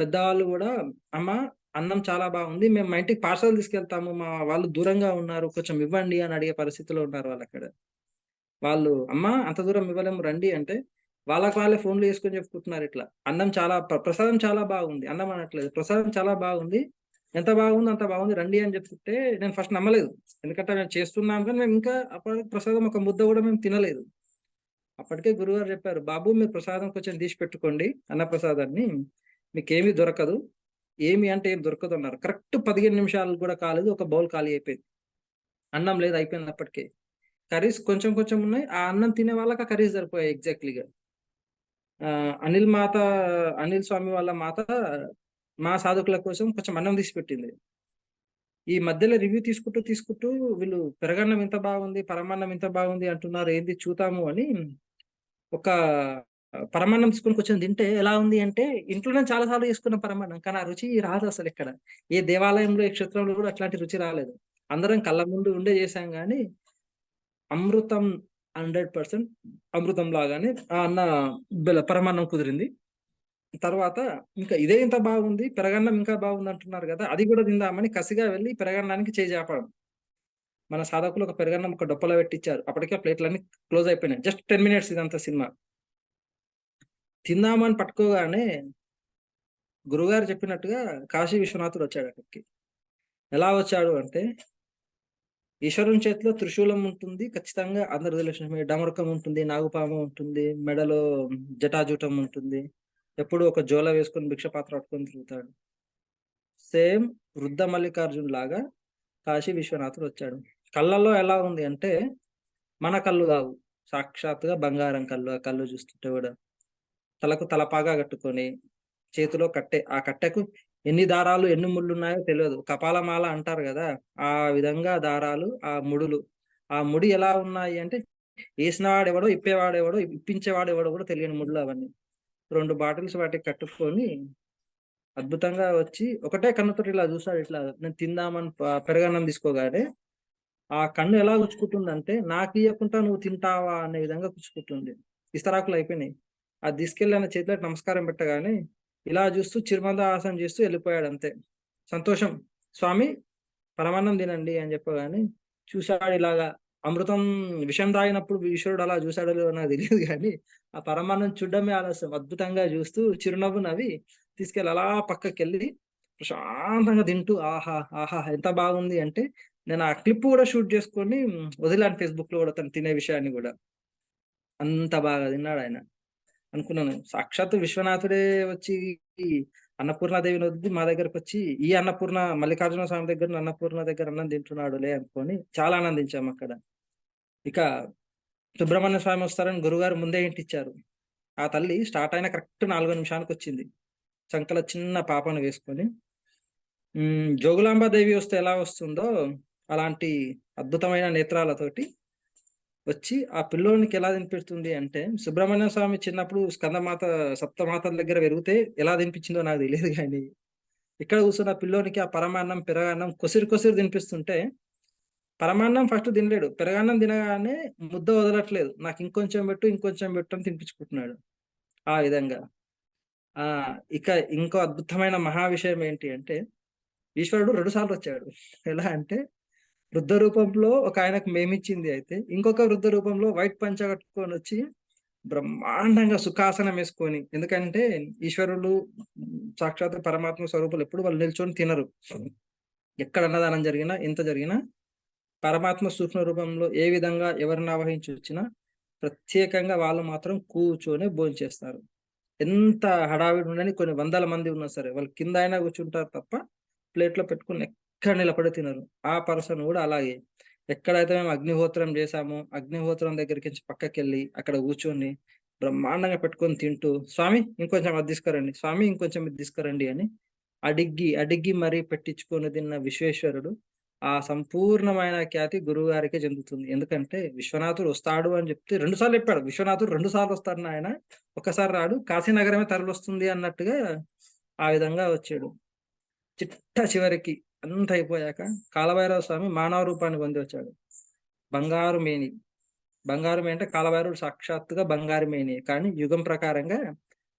పెద్దవాళ్ళు గూడా, "అమ్మ అన్నం చాలా బాగుంది. మేము మా ఇంటికి పార్సెల్ తీసుకెళ్తాము. మా వాళ్ళు దూరంగా ఉన్నారు. కొంచెం ఇవ్వండి" అని అడిగే పరిస్థితిలో ఉన్నారు వాళ్ళక్కడ. వాళ్ళు, "అమ్మ అంత దూరం ఇవ్వలేము రండి" అంటే, వాళ్ళకి వాళ్ళే ఫోన్‌లు చేసుకొని చెప్పుకుంటున్నారు ఇట్లా. "అన్నం చాలా ప్రసాదం చాలా బాగుంది." అన్నం అనట్లేదు. "ప్రసాదం చాలా బాగుంది. ఎంత బాగుందో అంత బాగుంది రండి" అని చెప్తుంటే నేను ఫస్ట్ నమ్మలేదు. ఎందుకంటే మేము చేస్తున్నాం కానీ మేము ఇంకా అప్పటికి ప్రసాదం ఒక ముద్ద గూడా మేము తినలేదు. అప్పటికే గురువుగారు చెప్పారు, "బాబు మీరు ప్రసాదం కొంచెం తీసి పెట్టుకోండి అన్నప్రసాదాన్ని. మీకేమి దొరకదు. ఏమి అంటే ఏమి దొరకదన్నారు." కరెక్ట్ 15 నిమిషాలు కూడా కాలేదు. ఒక బౌల్ ఖాళీ అయిపోయింది. అన్నం లేదు అయిపోయింది అప్పటికే. కర్రీస్ కొంచెం కొంచెం ఉన్నాయి. ఆ అన్నం తినే వాళ్ళకి ఆ కర్రీస్ సరిపోయాయి ఎగ్జాక్ట్‌లీగా. అనిల్ మాత అనిల్ స్వామి వాళ్ళ మాత మా సాధకుల కోసం కొంచెం అన్నం తీసి పెట్టింది. ఈ మధ్యలో రివ్యూ తీసుకుంటూ వీళ్ళు పెరగన్నం ఇంత బాగుంది, పరమాన్నం ఇంత బాగుంది అంటున్నారు. ఏంది చూద్దాము అని ఒక పరమాన్నం తీసుకొని కూర్చొని తింటే ఎలా ఉంది అంటే, ఇంట్లోనే చాలా సార్లు చేసుకున్న పరమాన్నం. కానీ ఆ రుచి రాదసలెక్కడ. ఏ దేవాలయంలో, ఏ క్షేత్రంలో గూడా అట్లాంటి రుచి రాలేదు. అందరం కళ్ళ ముందు ఉండే చేశాం గానీ, అమృతం 100% అమృతం లాగానే ఆ అన్న పరమాన్నం కుదిరింది. తర్వాత ఇంకా ఇదే ఇంత బాగుంది, పెరగన్నం ఇంకా బాగుందంటున్నారు గదా! అది గూడా తిందామని కసిగా వెళ్లి పెరగన్నానికి చేయి జాపాం. మన సాధకులు ఒక పెరుగన్నం ఒక డొప్పలో పెట్టిచ్చారు. అప్పటికే ప్లేట్‌లన్నీ క్లోజ్ అయిపోయినాయి. జస్ట్ 10 మినిట్స్ ఇదంతా సినిమా. తిందామని పట్టుకోగానే గురువుగారు చెప్పినట్టుగా కాశీ విశ్వనాథుడొచ్చాడక్కడికి. ఎలా వచ్చాడు అంటే, ఈశ్వరుని చేతిలో త్రిశూలం ఉంటుంది. ఖచ్చితంగా అందరికి తెలిసిన డమరుకం ఉంటుంది, నాగుపాము ఉంటుంది, మెడలో జటాజూటం ఉంటుంది. ఎప్పుడు ఒక జోల వేసుకొని భిక్ష పాత్ర పట్టుకొని తిరుగుతాడు. సేమ్ వృద్ధ మల్లికార్జున్ లాగా కాశీ విశ్వనాథుడు వచ్చాడు. కళ్ళల్లో ఎలా ఉంది అంటే, మన కళ్ళు కావు. సాక్షాత్తుగా బంగారం కళ్ళు. ఆ కళ్ళు చూస్తుంటే కూడా. తలకు తలపాగా కట్టుకొని, చేతిలో కట్టె. ఆ కట్టెకు ఎన్ని దారాలు, ఎన్ని ముళ్ళున్నాయో తెలవదు. కపాలమాల అంటారు గదా! ఆ విధంగా దారాలు, ఆ ముడులు. ఆ ముడి ఎలా ఉన్నాయి అంటే, ఏసినవాడెవడో, ఇప్పేవాడెవడో, ఇప్పించేవాడెవడో కూడా తెలియని ముడులు అవన్నీ. 2 బాటిల్స్ వాటికి కట్టుకొని అద్భుతంగా వచ్చి ఒకటే కన్నుతోటి ఇలా చూసాడు. ఇట్లా నేను తిందామని పెరుగన్నం తీసుకోగానే, ఆ కన్ను ఎలా గుచ్చుకుంటుందంటే, నాకియ్యకుంటా నువ్వు తింటావా అనే విధంగా గుచ్చుకుంటుంది. ఇస్తరాకులయిపోయినాయి. అది తీసుకెళ్ళి ఆయన చేతిలోకి నమస్కారం పెట్టగానే, ఇలా చూస్తూ చిరుమందహాసం చేస్తూ వెళ్ళిపోయాడంతే. సంతోషం. స్వామి పరమాన్నం తినండి అని చెప్పగానే, చూసాడు ఇలాగా. అమృతం విషం తాగినప్పుడు ఈశ్వరుడు అలా చూసాడో లేదో నాకు తెలీదు గానీ, ఆ పరమాన్నం చూడడమే ఆలస్యం. అద్భుతంగా చూస్తూ చిరునవ్వు నవ్వి తీసుకెళ్ళి అలా పక్కకెళ్ళి ప్రశాంతంగా తింటూ ఆహా! ఆహా! ఎంత బాగుంది అంటే, నేను ఆ క్లిప్ గూడా షూట్ చేసుకొని వదిలాను ఫేస్‌బుక్‌లో గూడా తను తినే విషయాన్ని గూడా. అంత బాగా తిన్నాడాయన. అనుకున్నాను. సాక్షాత్తు విశ్వనాథుడే వచ్చి ఈ అన్నపూర్ణాదేవిని వదిలి మా దగ్గరకొచ్చి, ఈ అన్నపూర్ణ మల్లికార్జున స్వామి దగ్గర అన్నపూర్ణ దగ్గర అన్నం తింటున్నాడులే అనుకోని చాలా ఆనందించామక్కడ. ఇక సుబ్రహ్మణ్య స్వామి వస్తారని గురువుగారు ముందే హింట్ ఇచ్చారు. ఆ తల్లి స్టార్ట్ అయిన కరెక్ట్ 4 నిమిషానికొచ్చింది. చంకలో చిన్న పాపను వేసుకొని. జోగులాంబ దేవి వస్తే ఎలా వస్తుందో, అలాంటి అద్భుతమైన నేత్రాలతోటి వచ్చి ఆ పిల్లోనికి ఎలా తినిపెడుతుంది అంటే, సుబ్రహ్మణ్య స్వామి చిన్నప్పుడు స్కందమాత సప్తమాతల దగ్గర పెరిగితే ఎలా తినిపించిందో నాకు తెలీదు గానీ, ఇక్కడ కూర్చున్న పిల్లోనికి ఆ పరమాన్నం, పెరగన్నం కొసిరి కొసిరి తినిపిస్తుంటే, పరమాన్నం ఫస్ట్ తినలేడు. పెరగన్నం తినగానే ముద్ద వదలట్లేదు. నాకు ఇంకొంచెం పెట్టు, ఇంకొంచెం పెట్టు అని తినిపించుకుంటున్నాడు. ఆ విధంగా. ఆ! ఇక ఇంకో అద్భుతమైన మహా విషయం ఏంటి అంటే, ఈశ్వరుడు 2 సార్లొచ్చాడు. ఎలా అంటే, వృద్ధ రూపంలో ఒకాయనకు మేమిచ్చింది అయితే, ఇంకొక వృద్ధ రూపంలో వైట్ పంచ కట్టుకొనొచ్చి బ్రహ్మాండంగా సుఖాసనమేసుకొని, ఎందుకంటే ఈశ్వరులు సాక్షాత్తు పరమాత్మ స్వరూపులు ఎప్పుడు వాళ్ళు నిల్చొని తినరు. ఎక్కడ అన్నదానం జరిగినా, ఎంత జరిగినా పరమాత్మ సూక్ష్మ రూపంలో ఏ విధంగా ఎవరిని ఆవహించొచ్చినా ప్రత్యేకంగా వాళ్ళు మాత్రం కూర్చొని భోంచేస్తారు. ఎంత హడావిడి ఉండని కొన్ని వందల మంది ఉన్నా సరే, వాళ్ళు కింద అయినా కూర్చుంటారు తప్ప, ప్లేట్‌లో పెట్టుకొని ఎక్కడ నిలబడి తినరు. ఆ పర్సన్ గూడా అలాగే. ఎక్కడైతే మేము అగ్నిహోత్రం చేశామో, అగ్నిహోత్రం దగ్గరికించి పక్కకెళ్ళి, అక్కడ కూర్చొని, బ్రహ్మాండంగా పెట్టుకొని తింటూ, "స్వామి ఇంకొంచెం అది తీసుకురండి, స్వామి ఇంకొంచెం ఇది తీసుకురండి" అని అడిగి, అడిగి మరీ పెట్టించుకొని తిన్న విశ్వేశ్వరుడు, ఆ సంపూర్ణమైన ఖ్యాతి గురువుగారికే చెందుతుంది. ఎందుకంటే, విశ్వనాథుడు వస్తాడు అని చెప్తే 2 సార్లు చెప్పాడు. విశ్వనాథుడు 2 సార్లు వస్తాడు నాయన, ఒక్కసారి రాడు. కాశీనగరమే తరలొస్తుంది అన్నట్టుగా ఆ విధంగా వచ్చాడు. చిట్ట చివరికి అంతా అయిపోయాక కాలభైరవ స్వామి మానవ రూపాన్ని పొంది వచ్చాడు. బంగారు మేని. బంగారు మేని అంటే కాలభైరవుడు సాక్షాత్తుగా బంగారు మేనియే. కానీ యుగం ప్రకారంగా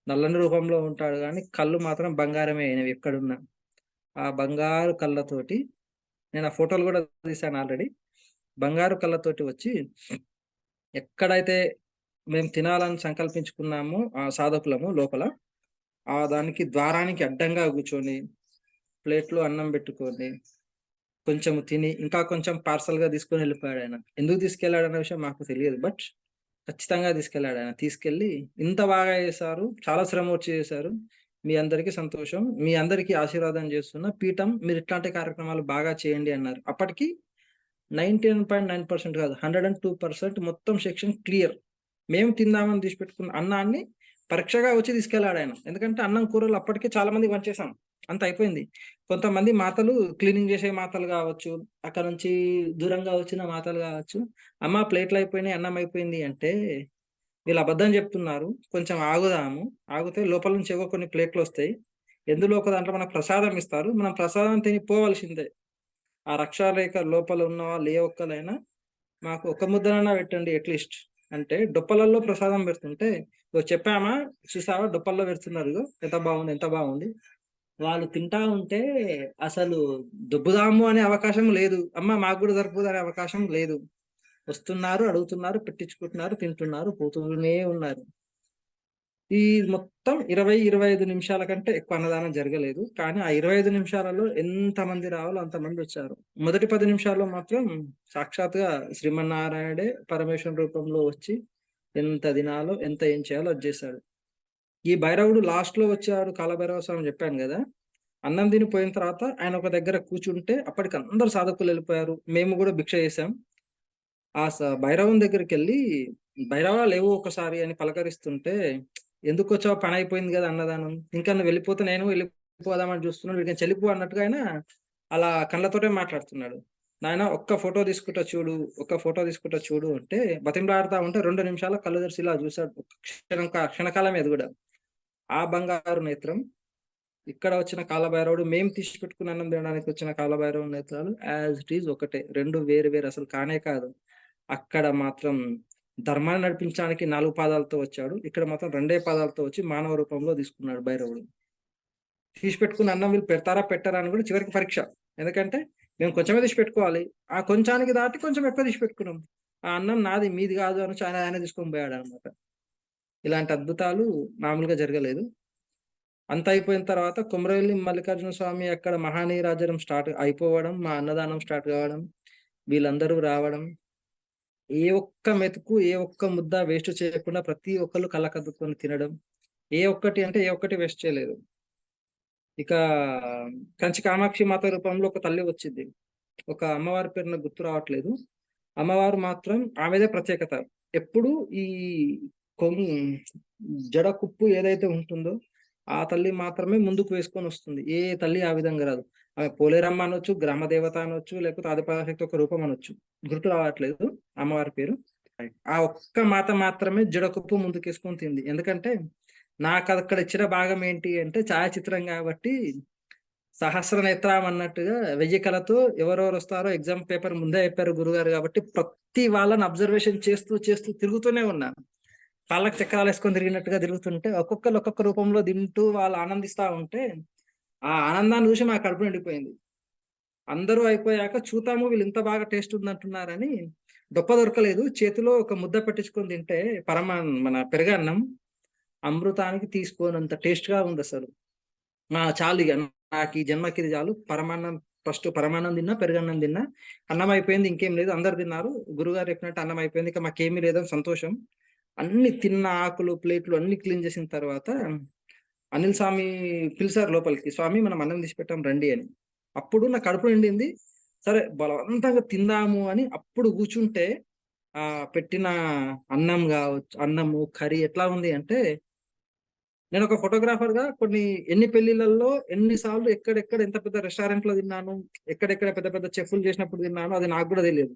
నల్లని రూపంలో ఉంటాడు గానీ, కళ్ళు మాత్రం బంగారమే అయినవి ఎక్కడున్నా. ఆ బంగారు కళ్ళతోటి నేను ఆ ఫోటోలు గూడా తీశాను ఆల్రెడీ. బంగారు కళ్ళతోటి వచ్చి ఎక్కడైతే మేము తినాలని సంకల్పించుకున్నామో ఆ సాధకులము లోపల, ఆ దానికి ద్వారానికి అడ్డంగా కూర్చొని, ప్లేట్‌లో అన్నం బెట్టుకొని, కొంచెం తిని, ఇంకా కొంచెం పార్సెల్‌గా తీసుకొని ఎళ్ళిపోయాడాయన. ఎందుకు తీసుకెళ్ళాడన్న విషయం మాకు తెలియదు. బట్ ఖచ్చితంగా తీసుకెళ్ళాడాయన. తీసుకెళ్ళి ఇంత బాగా చేశారు. చాలా శ్రమొచ్చి చేశారు. మీ అందరికి సంతోషం. మీ అందరికి ఆశీర్వాదం చేస్తున్నా. పీఠం మీరు ఇట్లాంటి కార్యక్రమాలు బాగా చేయండి అన్నారు. అప్పటికి 99.9% కాదు. 102% మొత్తం సెక్షన్ క్లియర్. మేము తిందామని తీసిపెట్టుకున్న అన్నాన్ని పరీక్షగా వచ్చి తీసుకెళ్ళాడాయన. ఎందుకంటే అన్నం, కూరలు అప్పటికే చాలా మందికి పంచేసాం. అంత అయిపోయింది. కొంతమంది మాతలు క్లీనింగ్ చేసే మాతలు గావచ్చు, అక్కడ నుంచి దూరంగా వచ్చిన మాతలు గావచ్చు, "అమ్మ ప్లేట్లు అయిపోయినాయి, అన్నం అయిపోయింది" అంటే, వీళ్ళు అబద్ధం చెప్తున్నారు. కొంచెం ఆగుదాము. ఆగితే లోపల నుంచి ఏవో కొన్ని ప్లేట్‌లొస్తాయి. ఎందులో ఒక దాంట్లో మనకు ప్రసాదం ఇస్తారు. మనం ప్రసాదం తిని పోవాల్సిందే. ఆ రక్షారేఖ లోపల ఉన్న వాళ్ళు ఏ ఒక్కలైనా మాకు ఒక ముద్దనన్నా పెట్టండి అట్‌లీస్ట్. అంటే డొప్పలల్లో ప్రసాదం పెడుతుంటే, "ఇగో చెప్పామా, చూసావా డొప్పల్లో పెడుతున్నారు. ఇగో ఎంత బాగుంది, ఎంత బాగుంది." వాళ్ళు తింటా ఉంటే అసలు దొబ్బుదాము అనే అవకాశం లేదు. అమ్మ మాకు గూడా సరిపోదనే అవకాశం లేదు. వస్తున్నారు, అడుగుతున్నారు, పెట్టించుకుంటున్నారు, తింటున్నారు, పోతూనే ఉన్నారు. ఈ మొత్తం 20-25 నిమిషాల కంటే ఎక్కువ అన్నదానం జరగలేదు. కానీ ఆ 25 నిమిషాలలో ఎంతమంది రావాలో అంతమంది వచ్చారు. మొదటి 10 నిమిషాల్లో మాత్రం సాక్షాత్‌గా శ్రీమన్నారాయణుడే పరమేశ్వరుని రూపంలో వచ్చి ఎంత తినాలో, ఎంత ఏం చేయాలో అది చేశాడు. ఈ భైరవుడు లాస్ట్‌లో వచ్చాడు కాలభైరవ స్వామి చెప్పాను గదా! అన్నం తిని పోయిన తర్వాత ఆయన ఒక దగ్గర కూర్చుంటే అప్పటికి అందరూ సాధకులెళ్ళిపోయారు. మేము గూడా భిక్ష చేసాం. ఆ భైరవుని దగ్గరికెళ్ళి, "భైరవా లేవు ఒక్కసారి" అని పలకరిస్తుంటే, "ఎందుకొచ్చావు? పనయిపోయింది గదా! అన్నదానం. ఇంకా నువ్వు వెళ్ళిపోతే నేను వెళ్ళిపోదామని చూస్తున్నాను. వీడికి చెల్లిపో" అన్నట్టుగా ఆయన అలా కళ్ళతోటే మాట్లాడుతున్నాడు. "నాయన ఒక్క ఫోటో తీసుకుంటా చూడు, ఒక్క ఫోటో తీసుకుంటా చూడు" అంటే బతిమలాడుతా ఉంటే 2 నిమిషాల్లో కళ్ళు తెరిసి ఇలా చూసాడు. ఒక్క క్షణకాలమే అది గూడా. ఆ బంగారు నేత్రం ఇక్కడ వచ్చిన కాలభైరవుడు, మేము తీసి పెట్టుకున్న అన్నం తినడానికి వచ్చిన కాలభైరవుని నేత్రాలు యాజ్ ఇట్ ఈజ్ ఒకటే. 2 వేరు వేరు అసలు కానే కాదు. అక్కడ మాత్రం ధర్మాన్ని నడిపించడానికి 4 పాదాలతో వచ్చాడు. ఇక్కడ మాత్రం 2 పాదాలతో వచ్చి మానవ రూపంలో తీసుకున్నాడు భైరవుడు. తీసి పెట్టుకున్న అన్నం వీళ్ళు పెడతారా? పెట్టరా? అని కూడా చివరికి పరీక్ష. ఎందుకంటే మేము కొంచెమే తీసి పెట్టుకోవాలి. ఆ కొంచానికి దాటి కొంచెం ఎక్కువ తీసి పెట్టుకున్నాం. ఆ అన్నం నాది మీది కాదు అనొచ్చి ఆయనే తీసుకొని పోయాడనమాట. ఇలాంటి అద్భుతాలు మామూలుగా జరగలేదు. అంతా అయిపోయిన తర్వాత కొమరవెల్లి మల్లికార్జున స్వామి అక్కడ మహానీరాజనం స్టార్ట్ అయిపోవడం, మా అన్నదానం స్టార్ట్ కావడం, వీళ్ళందరూ రావడం. ఏ ఒక్క మెతుకు, ఏ ఒక్క ముద్ద వేస్ట్ చేయకుండా ప్రతి ఒక్కళ్ళు కళ్ళకద్దుకొని తినడం. ఏ ఒక్కటి వేస్ట్ చేయలేదు. ఇక కంచి కామాక్షి మాత రూపంలో ఒక తల్లి వచ్చిద్ది. ఒక అమ్మవారి పేరు నాకు గుర్తు రావట్లేదు. అమ్మవారు మాత్రం ఆమెదే ప్రత్యేకత. ఎప్పుడు ఈ కొం జడ కుప్పు ఏదైతే ఉంటుందో, ఆ తల్లి మాత్రమే ముందుకు వేసుకొనొస్తుంది. ఏ తల్లి ఆ విధంగా రాదు. ఆమె పోలేరమ్మ అనొచ్చు, గ్రామ దేవత అనొచ్చు, లేకపోతే ఆదిపరాశక్తి ఒక రూపం అనొచ్చు. గుర్తు రావట్లేదు అమ్మవారి పేరు. ఆ ఒక్క మాత మాత్రమే జడ కుప్పు ముందుకేసుకొని తింది. ఎందుకంటే, నాకక్కడ ఇచ్చిన భాగం ఏంటి అంటే ఛాయాచిత్రం గాబట్టి సహస్ర నేత్రం అన్నట్టుగా 1000 కళతో ఎవరెవరొస్తారో ఎగ్జామ్ పేపర్ ముందే చెప్పారు గురుగారు గాబట్టి, ప్రతి వాళ్ళని అబ్జర్వేషన్ చేస్తూ, చేస్తూ తిరుగుతూనే ఉన్నా. కాళ్ళకి చక్రాలేసుకొని తిరిగినట్టుగా తిరుగుతుంటే, ఒక్కొక్కళ్ళు ఒక్కొక్క రూపంలో తింటూ వాళ్ళు ఆనందిస్తా ఉంటే, ఆ ఆనందాన్ని చూసి మా కడుపు నిండిపోయింది. అందరూ అయిపోయాక చూద్దాము వీళ్ళు ఇంత బాగా టేస్ట్ ఉందంటున్నారని దొప్ప దొరకలేదు. చేతిలో ఒక ముద్ద పెట్టించుకొని తింటే మన పెరుగన్నం అమృతానికి తీసిపోనంత టేస్ట్‌గా ఉందసలు. చాలిగ నాకీ జన్మకి ఇది చాలు. ఫస్ట్ పరమాన్నం తిన్నా, పెరుగన్నం తిన్నా. అన్నం అయిపోయింది ఇంకేం లేదు. అందరూ తిన్నారు. గురుగారు చెప్పినట్టు అన్నం అయిపోయింది. ఇక మాకేమీ లేదని సంతోషం. అన్ని తిన్న ఆకులు, ప్లేట్లు అన్నీ క్లీన్ చేసిన తర్వాత అనిల్ స్వామి పిలిసారు లోపలికి. "స్వామి మనం అన్నం తీసి పెట్టాం రండి" అని. అప్పుడు నా కడుపు నిండింది. సరే బలవంతంగా తిందాము అని అప్పుడు కూర్చుంటే పెట్టిన అన్నము, కర్రీ ఎట్లా ఉంది అంటే నేనొక ఫోటోగ్రాఫర్‌గా ఎన్ని పెళ్ళిళ్ళల్లో, ఎన్ని సార్లు ఎక్కడెక్కడ ఎంత పెద్ద రెస్టారెంట్‌లో తిన్నాను, ఎక్కడెక్కడ పెద్ద పెద్ద చెఫ్‌లు చేసినప్పుడు తిన్నానో అది నాకు గూడా తెలీదు.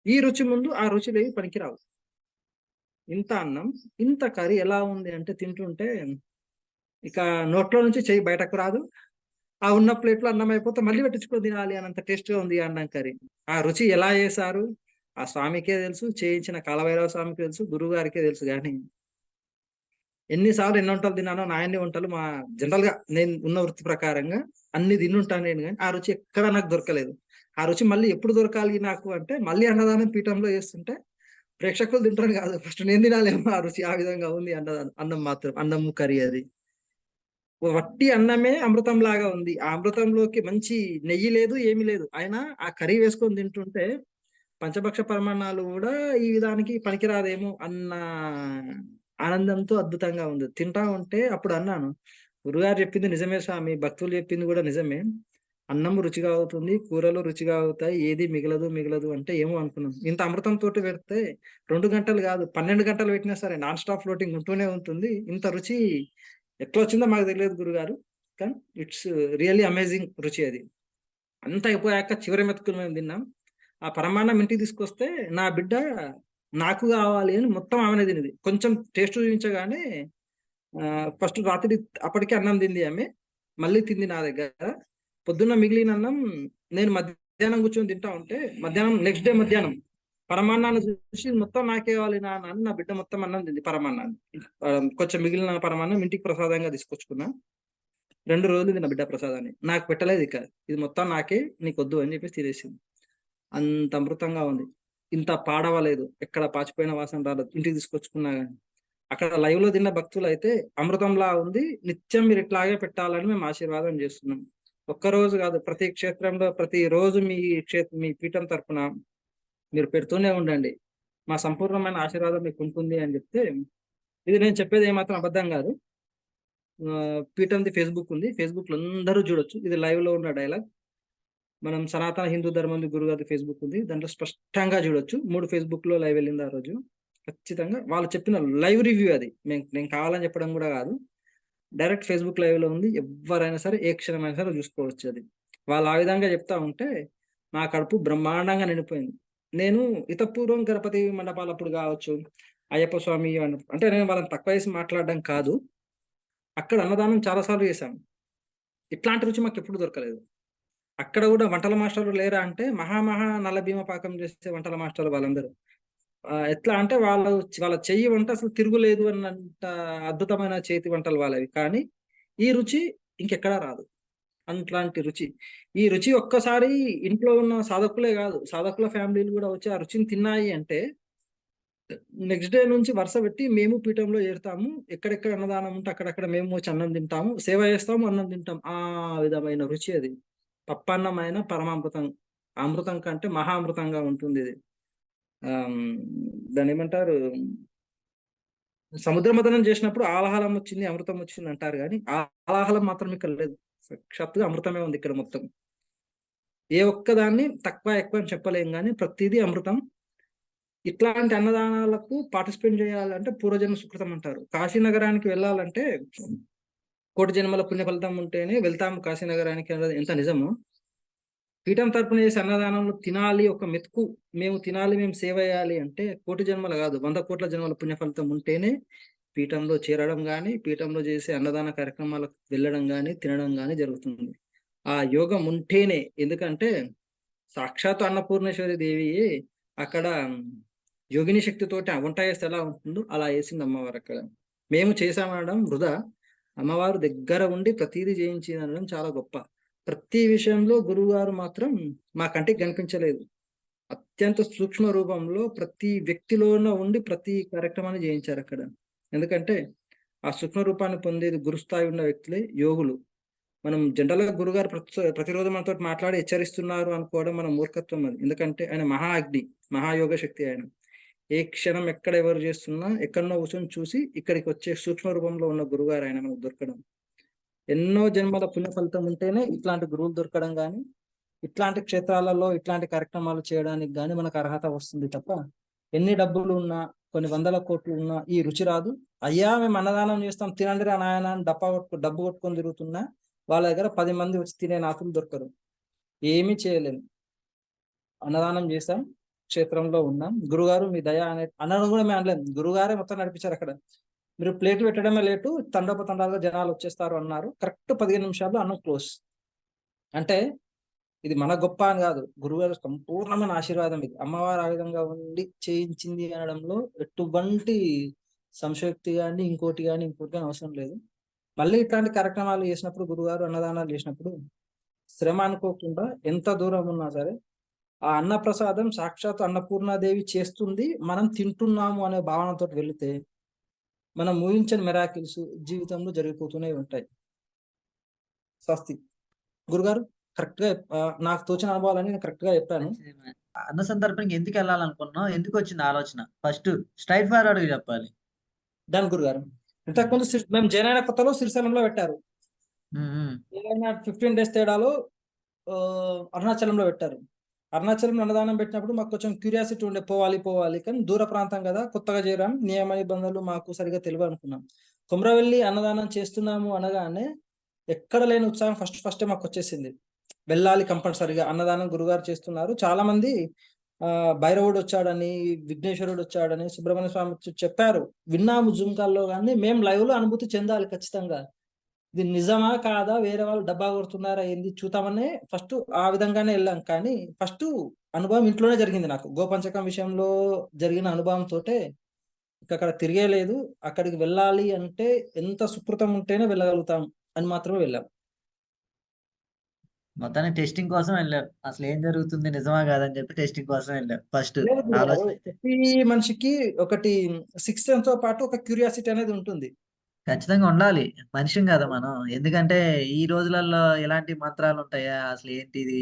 ఈ రుచి ముందు ఆ రుచులేవి పనికిరావు. ఇంత అన్నం, ఇంత కర్రీ ఎలా ఉంది అంటే తింటుంటే ఇక నోట్లో నుంచి చెయ్యి బయటకు రాదు. ఆ ఉన్న ప్లేట్‌లో అన్నం అయిపోతే మళ్ళీ పెట్టించుకొని తినాలి అన్నంత టేస్ట్‌గా ఉంది ఆ అన్నం కర్రీ. ఆ రుచి ఎలా చేశారు? ఆ స్వామికే తెలుసు. చేయించిన కాలభైరవ స్వామికి తెలుసు. గురువుగారికే తెలుసు గానీ ఎన్ని సార్లు ఎన్ని వంటలు తిన్నానో నా అన్ని వంటలు జనరల్‌గా నేను ఉన్న వృత్తి ప్రకారంగా అన్ని తినుంటాను నేను గాని, ఆ రుచి ఎక్కడ నాకు దొరకలేదు. ఆ రుచి మళ్ళీ ఎప్పుడు దొరకాలి నాకు అంటే, మళ్ళీ అన్నదానం పీఠంలో చేస్తుంటే ప్రేక్షకులు తింటారు కాదు. ఫస్ట్ నేను తినాలేమో ఆ రుచి ఆ విధంగా ఉంది అన్నదానం. అన్నం మాత్రం. అన్నము, కర్రీ అది. వట్టి అన్నమే అమృతంలాగా ఉంది. ఆ అమృతంలోకి మంచి నెయ్యి లేదు, ఏమి లేదు. అయినా ఆ కర్రీ వేసుకొని తింటుంటే పంచభక్ష పరమాన్నాలు గూడా ఈ విధానికి పనికిరాదేమో అన్న ఆనందంతో అద్భుతంగా ఉంది. తింటా ఉంటే అప్పుడు అన్నాను, "గురుగారు చెప్పింది నిజమే స్వామి, భక్తులు చెప్పింది గూడా నిజమే. అన్నము రుచిగా అవుతుంది, కూరలు రుచిగా అవుతాయి. ఏది మిగలదు" అంటే ఏమో అనుకున్నాం. ఇంత అమృతంతోటి పెడితే 2 గంటలు గాదు, 12 గంటలు పెట్టినా సరే నాన్ స్టాప్ ఫ్లోటింగ్ ఉంటూనే ఉంటుంది. ఇంత రుచి ఎట్లొచ్చిందో మాకు తెలియదు గురుగారు. కానీ ఇట్స్ రియల్లీ అమేజింగ్ రుచి అది. అంతా అయిపోయాక చివరి మెతుకులు మేము తిన్నాం. ఆ పరమాన్నం ఇంటికి తీసుకొస్తే నా బిడ్డ నాకు గావాలి అని మొత్తం ఆమెనే తిన్నది. కొంచెం టేస్ట్ చూయించగానే ఫస్ట్ రాత్రి అప్పటికే అన్నం తింది ఆమె. మళ్ళీ తింది నా దగ్గర. పొద్దున్న మిగిలిన అన్నం నేను మధ్యాహ్నం కూర్చొని తింటా ఉంటే, నెక్స్ట్ డే మధ్యాహ్నం పరమాన్నాన్ని చూసి మొత్తం నాకే కావాలి నాన్న అని నా బిడ్డ మొత్తం అన్నం తింది పరమాన్నాన్ని. కొంచెం మిగిలిన పరమాన్నం ఇంటికి ప్రసాదంగా తీసుకొచ్చుకున్నా. 2 రోజులు తిన్న బిడ్డ ప్రసాదాన్ని. నాకు పెట్టలేదిక. ఇది మొత్తం నాకే నీకొద్దు అని చెప్పేసి తినేసింది. అంత అమృతంగా ఉంది. ఇంత పాడవలేదు. ఎక్కడ పాచిపోయిన వాసన రాలేదు. ఇంటికి తీసుకొచ్చుకున్నా గాని. అక్కడ లైవ్ లో తిన్న భక్తులు అయితే అమృతంలా ఉంది, నిత్యం మీరు ఇట్లాగే పెట్టాలని మేము ఆశీర్వాదం చేస్తున్నాం. ఒక్కరోజు కాదు, ప్రతి క్షేత్రంలో ప్రతి రోజు మీ పీఠం తరపున మీరు పెడుతూనే ఉండండి, మా సంపూర్ణమైన ఆశీర్వాదం మీకు ఉంటుంది అని చెప్తే, ఇది నేను చెప్పేది ఏమాత్రం అబద్ధం కాదు. పీఠంది ఫేస్బుక్ ఉంది, ఫేస్బుక్ లో అందరూ చూడొచ్చు, ఇది లైవ్ లో ఉన్న డైలాగ్. మనం సనాతన హిందూ ధర్మం గురుగారి ఫేస్బుక్ ఉంది, దాంట్లో స్పష్టంగా చూడొచ్చు. 3 ఫేస్బుక్ లో లైవ్ వెళ్ళింది ఆ రోజు. ఖచ్చితంగా వాళ్ళు చెప్పిన లైవ్ రివ్యూ అది, నేను కావాలని చెప్పడం కూడా కాదు, డైరెక్ట్ ఫేస్బుక్ లైవ్ లో ఉంది. ఎవరైనా సరే ఏ క్షణమైనా సరే చూసుకోవచ్చు అది. వాళ్ళు ఆ విధంగా చెప్తా ఉంటే నా కడుపు బ్రహ్మాండంగా నిండిపోయింది. నేను ఇతపూర్వం గణపతి మండపాలప్పుడు కావచ్చు, అయ్యప్ప స్వామి అంటే నేను వాళ్ళని తక్కువ వేసి మాట్లాడడం కాదు, అక్కడ అన్నదానం చాలాసార్లు చేశాను. ఇట్లాంటి రుచి మాకు ఎప్పుడు దొరకలేదు. అక్కడ కూడా వంటల మాస్టర్లు లేరా అంటే మహా నల్ల భీమ పాకం చేసే వంటల మాస్టర్లు వాళ్ళందరూ. ఎట్లా అంటే వాళ్ళ చెయ్యి వంట అసలు తిరుగులేదు అన్నంత అద్భుతమైన చేతి వంటలు వాళ్ళవి. కానీ ఈ రుచి ఇంకెక్కడా రాదు. అట్లాంటి రుచి. ఈ రుచి ఒక్కసారి ఇంట్లో ఉన్న సాధకులే కాదు, సాధకుల ఫ్యామిలీలు కూడా వచ్చి ఆ రుచిని తిన్నాయి అంటే నెక్స్ట్ డే నుంచి వరుస పెట్టి మేము పీఠంలో చేరుతాము. ఎక్కడెక్కడ అన్నదానం ఉంటే అక్కడక్కడ మేము వచ్చి అన్నం తింటాము, సేవ చేస్తాము, అన్నం తింటాం. ఆ విధమైన రుచి అది. పప్పన్నమైన పరమామృతం. అమృతం కంటే మహామృతంగా ఉంటుంది ఇది. దాన్ని ఏమంటారు, సముద్ర మథనం చేసినప్పుడు ఆలాహలం వచ్చింది, అమృతం వచ్చింది అంటారు, కానీ ఆలాహలం మాత్రం ఇక్కడ లేదు. సాక్షాత్తుగా అమృతమే ఉంది ఇక్కడ మొత్తం. ఏ ఒక్కదాన్ని తక్కువ ఎక్కువ అని చెప్పలేం, కానీ ప్రతిదీ అమృతం. ఇట్లాంటి అన్నదానాలకు పార్టిసిపేట్ చేయాలంటే పూర్వజన్మ సుకృతం అంటారు. కాశీ నగరానికి వెళ్ళాలంటే కోటి జన్మల పుణ్య ఫలితం ఉంటేనే వెళ్తాము కాశీ నగరానికి అన్నది ఎంత నిజమో, పీఠం తరపున చేసే అన్నదానంలో తినాలి, ఒక మెతుకు మేము తినాలి, మేము సేవ చేయాలి అంటే కోటి జన్మలు కాదు, 100 కోట్ల జన్మల పుణ్య ఫలితం ఉంటేనే పీఠంలో చేరడం కానీ, పీఠంలో చేసే అన్నదాన కార్యక్రమాలకు వెళ్ళడం కానీ, తినడం కానీ జరుగుతుంది. ఆ యోగం ఉంటేనే. ఎందుకంటే సాక్షాత్ అన్నపూర్ణేశ్వరి దేవి అక్కడ యోగిని శక్తితోటి వంట చేస్తే ఎలా ఉంటుందో అలా వేసింది అమ్మవారు అక్కడ. మేము చేసామనడం వృధా, అమ్మవారు దగ్గర ఉండి ప్రతిదీ చేయించి అనడం చాలా గొప్ప. ప్రతి విషయంలో గురువు గారు మాత్రం మా కంటికి కనిపించలేదు, అత్యంత సూక్ష్మ రూపంలో ప్రతి వ్యక్తిలోనూ ఉండి ప్రతి కార్యక్రమాన్ని చేయించారు అక్కడ. ఎందుకంటే ఆ సూక్ష్మ రూపాన్ని పొందేది గురుస్థాయి ఉన్న వ్యక్తులే యోగులు. మనం జనరల్గా గురుగారు ప్రతిరోజు మనతో మాట్లాడి హెచ్చరిస్తున్నారు అనుకోవడం మన మూర్ఖత్వం అది. ఎందుకంటే ఆయన మహా అగ్ని, మహాయోగ శక్తి. ఆయన ఏ క్షణం ఎక్కడ ఎవరు చేస్తున్నా ఎక్కడనో కూర్చొని చూసి ఇక్కడికి వచ్చే సూక్ష్మ రూపంలో ఉన్న గురుగారు ఆయన మనకు దొరకడం. ఎన్నో జన్మల పుణ్య ఫలితం ఉంటేనే ఇట్లాంటి గురువులు దొరకడం కానీ, ఇట్లాంటి క్షేత్రాలలో ఇట్లాంటి కార్యక్రమాలు చేయడానికి కానీ మనకు అర్హత వస్తుంది తప్ప, ఎన్ని డబ్బులు ఉన్నా, కొన్ని 100 కోట్లు ఉన్నా ఈ రుచి రాదు. అయ్యా మేము అన్నదానం చేస్తాం తినండి రా నాయన అని డబ్బు కొట్టుకొని తిరుగుతున్నా వాళ్ళ దగ్గర 10 మంది వచ్చి తినే నాతులు దొరకరు. ఏమీ చేయలేము. అన్నదానం చేస్తాం, క్షేత్రంలో ఉన్నాం, గురుగారు మీ దయ అనే అన్నడం కూడా మేము అనలేము. గురుగారే మొత్తం నడిపించారు అక్కడ. మీరు ప్లేట్లు పెట్టడమే లేటు, తండోపతండాలుగా జనాలు వచ్చేస్తారు అన్నారు. కరెక్ట్ 15 నిమిషాల్లో అన్నం క్లోజ్. అంటే ఇది మన గొప్ప అని కాదు, గురుగారు సంపూర్ణమైన ఆశీర్వాదం ఇది. అమ్మవారు ఆ విధంగా ఉండి చేయించింది అనడంలో ఎటువంటి సంశయోక్తి కానీ ఇంకోటి కానీ అవసరం లేదు. మళ్ళీ ఇట్లాంటి కార్యక్రమాలు చేసినప్పుడు, గురుగారు అన్నదానాలు చేసినప్పుడు శ్రమ అనుకోకుండా ఎంత దూరం ఉన్నా సరే ఆ అన్న ప్రసాదం సాక్షాత్ అన్నపూర్ణాదేవి చేస్తుంది, మనం తింటున్నాము అనే భావనతో వెళితే మనం ఊహించని మెరాకిల్స్ జీవితంలో జరిగిపోతూనే ఉంటాయి. స్వస్తి. గురుగారు కరెక్ట్ గా నాకు తోచిన అనుభవాలని నేను కరెక్ట్ గా చెప్పాను. అన్న సందర్భానికి ఎందుకు వెళ్ళాలనుకున్నావు? ఎందుకు వచ్చింది ఆలోచన? ఫస్ట్ స్ట్రైట్ ఫార్వర్డ్ గా చెప్పాలి. దాని గురుగారు ఇంతకుముందు మేము జైన కొత్తలో శ్రీశైలంలో పెట్టారు. 15 days తేడాలో అరుణాచలంలో పెట్టారు. అరుణాచలం అన్నదానం పెట్టినప్పుడు మాకు కొంచెం క్యూరియాసిటీ ఉండే, పోవాలి కానీ దూర ప్రాంతం కదా, కొత్తగా చేరాం, నియమ నిబంధనలు మాకు సరిగా తెలియదు అనుకున్నాం. కొమరవెల్లి అన్నదానం చేస్తున్నాము అనగానే ఎక్కడ లేని ఉత్సాహం ఫస్ట్ మాకు వచ్చేసింది. వెళ్ళాలి కంపల్సరిగా, అన్నదానం గురుగారు చేస్తున్నారు. చాలా మంది భైరవుడు వచ్చాడని, విఘ్నేశ్వరుడు వచ్చాడని, సుబ్రహ్మణ్య స్వామి చెప్పారు, విన్నాము జూమ్కాల్లో, కానీ మేము లైవ్ లో అనుభూతి చెందాలి ఖచ్చితంగా. ఇది నిజమా కాదా, వేరే వాళ్ళు డబ్బా కొడుతున్నారా ఏంది చూద్దామని ఫస్ట్ ఆ విధంగానే వెళ్ళాం. కానీ ఫస్ట్ అనుభవం ఇంట్లోనే జరిగింది. నాకు గోపంచకం విషయంలో జరిగిన అనుభవంతో అక్కడ తిరిగేలేదు. అక్కడికి వెళ్ళాలి అంటే ఎంత సుకృతం ఉంటేనే వెళ్ళగలుగుతాం అని మాత్రమే వెళ్ళాం. మొత్తానికి టెస్టింగ్ కోసం వెళ్ళారు. అసలు ఏం జరుగుతుంది నిజమా కాదని చెప్పి టెస్టింగ్ కోసం వెళ్ళారు. ఫస్ట్ లేదు గురుగారు, ఆలోచన అయితే. ప్రతి మనిషికి ఒకటి సిక్స్త్ సెన్స్ తో పాటు ఒక క్యూరియాసిటీ అనేది ఉంటుంది. ఖచ్చితంగా ఉండాలి. మనిషిం కదా మనం. ఎందుకంటే ఈ రోజులలో ఎలాంటి మంత్రాలు ఉంటాయా? అసలు ఏంటిది?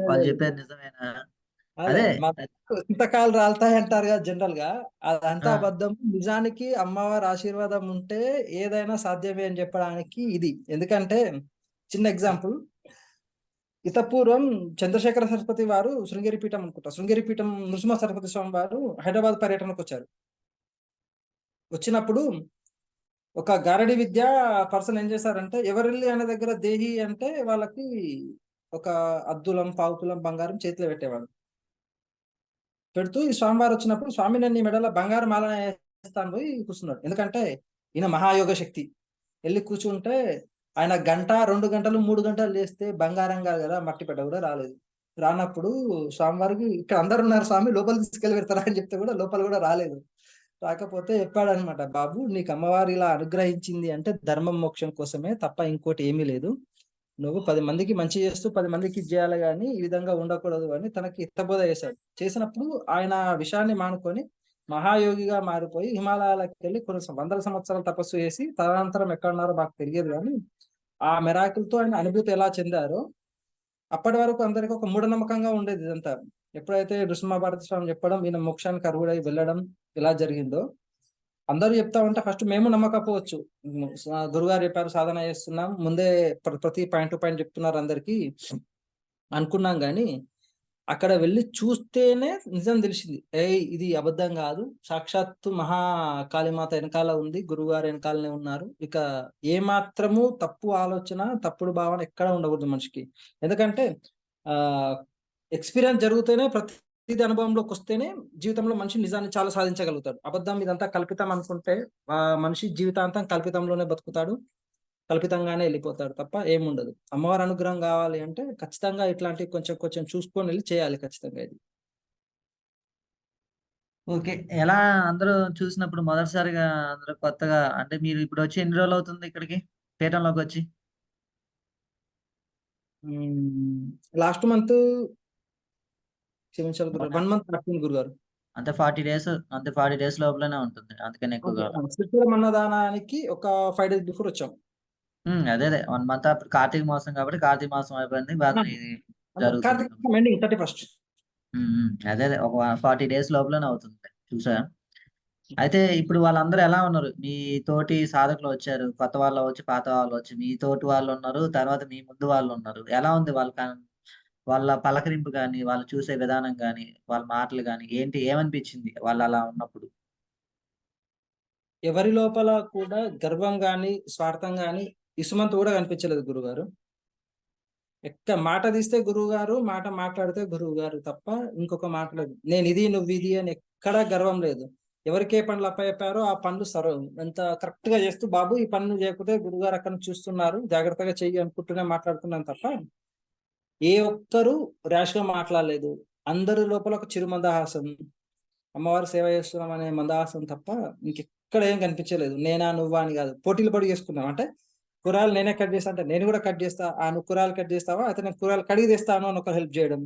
వాళ్ళు లేదు, చెప్పేది నిజమేనా? అదే అదే. మనకు చింతకాయలు రాలుతాయి అంటారు కదా జనరల్ గా. అదంతా ఆ! అబద్ధం. నిజానికి అమ్మవారి ఆశీర్వాదం ఉంటే ఏదైనా సాధ్యమే అని చెప్పడానికి ఇది. ఎందుకంటే చిన్న ఎగ్జాంపుల్, ఇతపూర్వం చంద్రశేఖర సరస్వతి వారు శృంగేరి పీఠం అనుకుంటా, శృంగేరి పీఠం నృసింహ సరస్వతి స్వామి వారు హైదరాబాద్ పర్యటనకు వచ్చారు. వచ్చినప్పుడు ఒక గారడి విద్య పర్సన్ ఏం చేశారంటే, ఎవరిల్లి అనే దగ్గర దేహి అంటే వాళ్ళకి ఒక అద్దులం పావుతులం బంగారం చేతిలో పెట్టేవాడు. పెడుతూ ఈ స్వామివారు వచ్చినప్పుడు, స్వామి నేను నీ మెడలో బంగారు మాల వేస్తాను పోయి కూర్చున్నాడు. ఎందుకంటే ఈయన మహాయోగ శక్తి. వెళ్ళి కూర్చుంటే ఆయన గంట 2 గంటలు 3 గంటలు చేస్తే బంగారం కాదు కదా, మట్టి పెట్ట కూడా రాలేదు. రానప్పుడు స్వామివారికి ఇక్కడ అందరు ఉన్నారు స్వామి, లోపల తీసుకెళ్ళి పెడతారా అని చెప్తే కూడా లోపల కూడా రాలేదు. రాకపోతే చెప్పాడనమాట, బాబు నీకు అమ్మవారు ఇలా అనుగ్రహించింది అంటే ధర్మం మోక్షం కోసమే తప్ప ఇంకోటి ఏమీ లేదు. నువ్వు 10 మందికి మంచి చేస్తూ 10 మందికి ఇది చేయాలి కానీ ఈ విధంగా ఉండకూడదు అని తనకి హితబోధ చేశాడు. చేసినప్పుడు ఆయన విషయాన్ని మానుకొని మహాయోగిగా మారిపోయి హిమాలయాలకు వెళ్ళి కొన్ని వందల సంవత్సరాలు తపస్సు చేసి తదనంతరం ఎక్కడున్నారో మాకు తెలియదు కానీ ఆ మెరాకిల్తో ఆయన అనుభూతి ఎలా చెందారో, అప్పటి వరకు అందరికి ఒక మూఢనమ్మకంగా ఉండేది ఇదంతా. ఎప్పుడైతే నృసింహభారతి స్వామి చెప్పడం, ఈయన మోక్షానికి అర్హుడై వెళ్ళడం ఇలా జరిగిందో, అందరూ చెప్తా ఉంటే ఫస్ట్ మేము నమ్మకపోవచ్చు. గురుగారు చెప్పారు సాధన చేస్తున్నాం, ముందే ప్రతి పాయింట్ టు పాయింట్ చెప్తున్నారు అందరికి అనుకున్నాం గాని, అక్కడ వెళ్ళి చూస్తేనే నిజం తెలిసింది. ఇది అబద్ధం కాదు, సాక్షాత్తు మహా కాళీమాత వెనకాల ఉంది, గురువుగారు వెనకాలనే ఉన్నారు. ఇక ఏ మాత్రము తప్పు ఆలోచన తప్పుడు భావన ఎక్కడ ఉండకూడదు మనిషికి. ఎందుకంటే ఆ ఎక్స్పీరియన్స్ జరిగితేనే, ప్రతిది అనుభవంలోకి వస్తేనే జీవితంలో మనిషి నిజాన్ని చాలా సాధించగలుగుతాడు. అబద్ధం ఇదంతా కల్పితం అనుకుంటే ఆ మనిషి జీవితాంతం కల్పితంలోనే బతుకుతాడు, కల్పితంగానే వెళ్ళిపోతాడు తప్ప ఏముండదు. అమ్మవారి అనుగ్రహం కావాలి అంటే ఖచ్చితంగా ఇట్లాంటివి కొంచెం కొంచెం చూసుకొని వెళ్ళి చేయాలి ఖచ్చితంగా ఇది. ఓకే. ఎలా అందరూ చూసినప్పుడు మొదటిసారిగా అందరూ కొత్తగా అంటే మీరు ఇప్పుడు వచ్చి ఎన్ని రోజులు అవుతుంది ఇక్కడికి? పీఠంలోకొచ్చి? లాస్ట్ మంత్, క్షమించాలి గురుగారు, అవునా? 1 మంత్ పట్టింది గురుగారు. అంటే 40 డేస్ అంతే 40 డేస్ లోపలనే ఉంటుంది. అందుకని ఎక్కువ ఓకే. కాలం. శ్రీశైలం అన్నదానానికి ఒక 5 days బిఫోర్ వచ్చాం. అదే అదే 1 మంత్ అప్పుడు కార్తీక మాసం కాబట్టి కార్తీక మాసం అయిపోయింది. ఇది అంటే జరుగుతుంది. Kartika ending 31st. అదే అదే ఒక 40 డేస్ లోపలనే అవుతుంది. చూసా. అయితే ఇప్పుడు వాళ్ళందరూ ఎలా ఉన్నారు? మీ తోటి సాధకులు వచ్చారు. కొత్త వాళ్ళు వచ్చి, పాత వాళ్ళు వచ్చి, మీ తోటి వాళ్ళు ఉన్నారు. తర్వాత మీ ముందు వాళ్ళు ఉన్నారు. ఎలా ఉంది వాళ్ళ పలకరింపు గాని, వాళ్ళు చూసే విధానం గాని, వాళ్ళ మాటలు గాని ఏమనిపించింది వాళ్ళు అలా ఉన్నప్పుడు? ఎవరి లోపల కూడా గర్వం గాని స్వార్థం గాని ఇసుమంత కూడా కనిపించలేదు గురుగారు. మాట తీస్తే గురువు గారు, మాట మాట్లాడితే గురువు గారు తప్ప ఇంకొక మాట లేదు. నేను ఇది నువ్వు ఇది అని ఎక్కడా గర్వం లేదు. ఎవరికి ఏ పనులు అప్పచెప్పారో ఆ పనులు ఎంత కరెక్ట్ గా చేస్తూ, బాబు ఈ పనులు చేయకపోతే గురుగారు అక్కడ నుంచి చూస్తున్నారు జాగ్రత్తగా చెయ్యి అనుకుంటూనే మాట్లాడుతున్నాను తప్ప ఏ ఒక్కరు ర్యాష్ గా మాట్లాడలేదు. అందరి లోపల ఒక చిరు మందహాసం, అమ్మవారి సేవ చేస్తున్నాం అనే మందహాసం తప్ప ఇంకెక్కడ ఏం కనిపించలేదు. నేనా నువ్వా అని కాదు, పోటీలు పడి చేసుకున్నాం. అంటే కూరగాయలు నేనే కట్ చేస్తా అంటే నేను కూడా కట్ చేస్తా, నువ్వు కూరగాయలు కట్ చేస్తావా అయితే నేను కూరగాయలు కడిగి తెస్తాను అని ఒక హెల్ప్ చేయడం.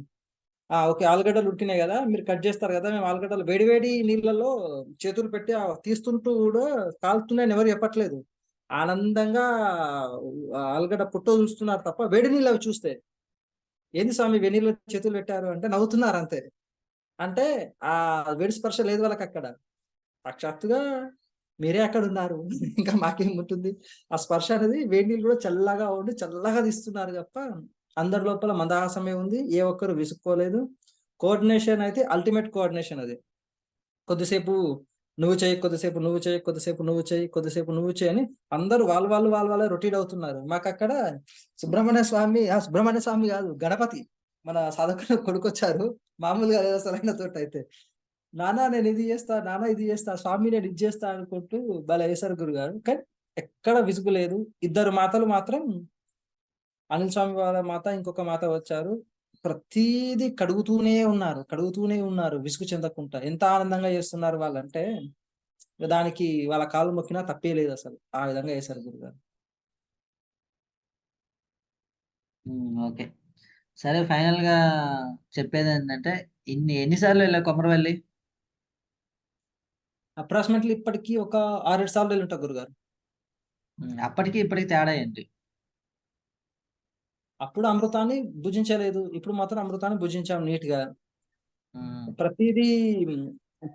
ఓకే, ఆలుగడ్డలు ఉడికినాయి కదా మీరు కట్ చేస్తారు కదా, మేము ఆలుగడ్డలు వేడి వేడి నీళ్ళలో చేతులు పెట్టి తీస్తుంటూ కూడా కాలుతున్నాయని ఎవరు చెప్పట్లేదు. ఆనందంగా ఆలుగడ్డ పుట్ట చూస్తున్నారు తప్ప వేడి నీళ్ళు అవి చూస్తే ఏంది స్వామి వేడి నీళ్ళు చేతులు పెట్టారు అంటే నవ్వుతున్నారు అంతే. అంటే ఆ వేడి స్పర్శ లేదు వాళ్ళకి అక్కడ. సాక్షాత్తుగా మీరే అక్కడ ఉన్నారు. ఇంకా మాకేముంటుంది. ఆ స్పర్శ అనేది వేడి నీళ్ళు కూడా చల్లగా ఉండి చల్లగా తీస్తున్నారు తప్ప అందరి లోపల మందహాసమే ఉంది. ఏ ఒక్కరు విసుక్కోలేదు. కోఆర్డినేషన్ అయితే అల్టిమేట్ కోఆర్డినేషన్ అది. కొద్దిసేపు నువ్వు చెయ్యి, కొద్దిసేపు నువ్వు చెయ్యి, కొద్దిసేపు నువ్వు చెయ్యి, కొద్దిసేపు నువ్వు చెయ్యి అని అందరూ వాళ్ళే రొటీన్ అవుతున్నారు. మాకక్కడ సుబ్రహ్మణ్య స్వామి కాదు, గణపతి మన సాధకుల కొడుకొచ్చారు. మామూలుగా లేదు అసలైన తోటైతే. నాన్న నేను ఇది చేస్తా, నాన్న ఇది చేస్తా, స్వామి నేను ఇది చేస్తా అనుకుంటూ భలే వేశారు గురుగారు. కానీ ఎక్కడ విసుగు లేదు. ఇద్దరు మాతలు మాత్రం, అనిల్ స్వామి వాళ్ళ మాత, ఇంకొక మాత వచ్చారు. ప్రతీది కడుగుతూనే ఉన్నారు విసుగు చెందకుండా. ఎంత ఆనందంగా చేస్తున్నారు వాళ్ళంటే దానికి వాళ్ళ కాళ్ళు మొక్కినా తప్పే లేదు అసలు. ఆ విధంగా చేశారు గురుగారు. ఓకే. సరే ఫైనల్ గా చెప్పేది ఏంటంటే ఎన్నిసార్లు వెళ్ళావు కొమరవెల్లి? అప్రాక్సిమేట్లీ ఇప్పటికి ఒక 6-7 సార్లు వెళ్ళి ఉంటా గురుగారు. అప్పటికి ఇప్పటికి తేడా ఏంటి? అప్పుడు అమృతాన్ని భుజించలేదు, ఇప్పుడు మాత్రం అమృతాన్ని భుజించాం నీట్ గా. ఉమ్, ప్రతిదీ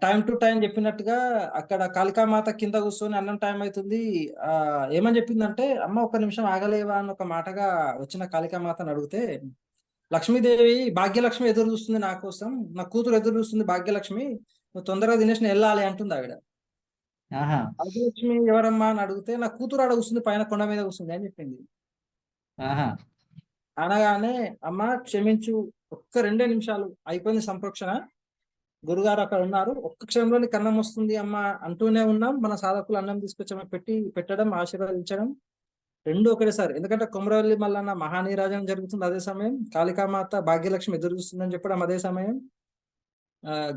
టైం టు టైం చెప్పినట్టుగా. అక్కడ కాళికామాత కింద కూర్చొని అన్నం టైం అవుతుంది. ఆ ఏమని చెప్పిందంటే, అమ్మ ఒక్క నిమిషం ఆగలేవా అని ఒక మాటగా వచ్చిన కాళికామాతను అడిగితే, లక్ష్మీదేవి భాగ్యలక్ష్మి ఎదురు చూస్తుంది నా కోసం, నా కూతురు ఎదురు చూస్తుంది భాగ్యలక్ష్మి, నువ్వు తొందరగా తినేసి నేను వెళ్ళాలి అంటుంది ఆవిడ. ఆహా భాగ్యలక్ష్మి ఎవరమ్మా అని అడిగితే, నా కూతురు ఆడ కూర్చుంది, పైన కొండ మీద కూర్చుంది అని చెప్పింది. ఆహా అనగానే, అమ్మ క్షమించు, ఒక్క 2 నిమిషాలు అయిపోయింది సంప్రోక్షణ, గురుగారు అక్కడ ఉన్నారు, ఒక్క క్షణంలో నీకు అన్నం వస్తుంది అమ్మ అంటూనే ఉన్నాం. మన సాధకులు అన్నం తీసుకొచ్చామని పెట్టడం, ఆశీర్వదించడం రెండు ఒకటేసారి. ఎందుకంటే కొమరవెల్లి మల్లన్న మహానీరాజనం జరుగుతుంది అదే సమయం, కాళికామాత భాగ్యలక్ష్మి ఎదురు చూస్తుందని చెప్పడం అదే సమయం,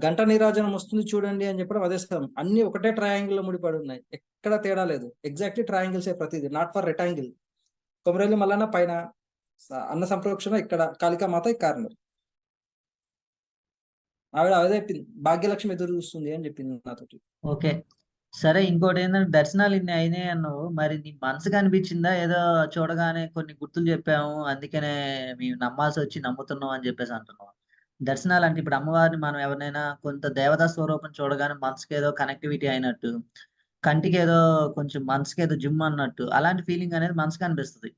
గంట నీరాజనం వస్తుంది చూడండి అని చెప్పడం అదే సమయం. అన్ని ఒకటే ట్రయాంగిల్ లో ముడిపడి ఉన్నాయి, ఎక్కడ తేడా లేదు. ఎగ్జాక్ట్లీ ట్రయాంగిల్స్ ప్రతిదీ, not for rectangle. Komaravelli Mallanna పైన, అన్న సంప్రోక్షణ ఇక్కడ, కాళికామాత ఈ కార్నర్. ఆవిడ అదే చెప్పింది, భాగ్యలక్ష్మి ఎదురు చూస్తుంది అని చెప్పింది నాతోటి. ఓకే. సరే ఇంకోటి ఏంటంటే దర్శనాలు ఇన్ని అయినాయి అన్నావు, మరి నీ మనసుకు అనిపించిందా ఏదో చూడగానే కొన్ని గుర్తులు చెప్పాము అందుకనే మేము నమ్మాల్సి వచ్చి నమ్ముతున్నాం అని చెప్పేసి అంటున్నావు? దర్శనాలు అంటే ఇప్పుడు అమ్మవారిని మనం ఎవరినైనా కొంత దేవతా స్వరూపం చూడగానే మనసుకి ఏదో కనెక్టివిటీ అయినట్టు, కంటికి ఏదో కొంచెం మనసుకి ఏదో జిమ్ అన్నట్టు అలాంటి ఫీలింగ్ అనేది మనసుకు అనిపిస్తుంది.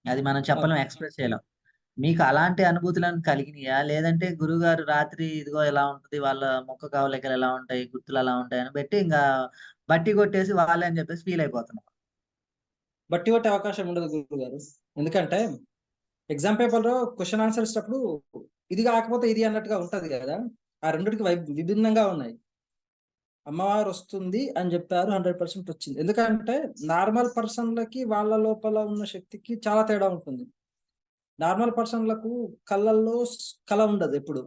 అది మనం చెప్పలేం, ఎక్స్ప్రెస్ చేయలేం. మీకు అలాంటి అనుభూతులను కలిగినాయా? లేదంటే గురువుగారు రాత్రి ఇదిగో ఇలా ఉంటది, వాళ్ళ ముఖ కవళికలు ఎలా ఉంటాయి, గుర్తులు ఎలా ఉంటాయి అని బట్టి ఇంకా బట్టి కొట్టేసి వాళ్ళే అని చెప్పేసి ఫీల్ అయిపోతున్నాం. బట్టి కొట్టే అవకాశం ఉండదు గురువు గారు. ఎందుకంటే ఎగ్జామ్ పేపర్ లో క్వశ్చన్ ఆన్సర్స్ అప్పుడు ఇది కాకపోతే ఇది అన్నట్టుగా ఉంటది కదా, ఆ రెండిటికి విభిన్నంగా ఉన్నాయి. అమ్మవారు వస్తుంది అని చెప్పారు, 100% వచ్చింది. ఎందుకంటే నార్మల్ పర్సన్లకి వాళ్ళ లోపల ఉన్న శక్తికి చాలా తేడా ఉంటుంది. నార్మల్ పర్సన్లకు కళ్ళల్లో కళ ఉండదు ఎప్పుడు.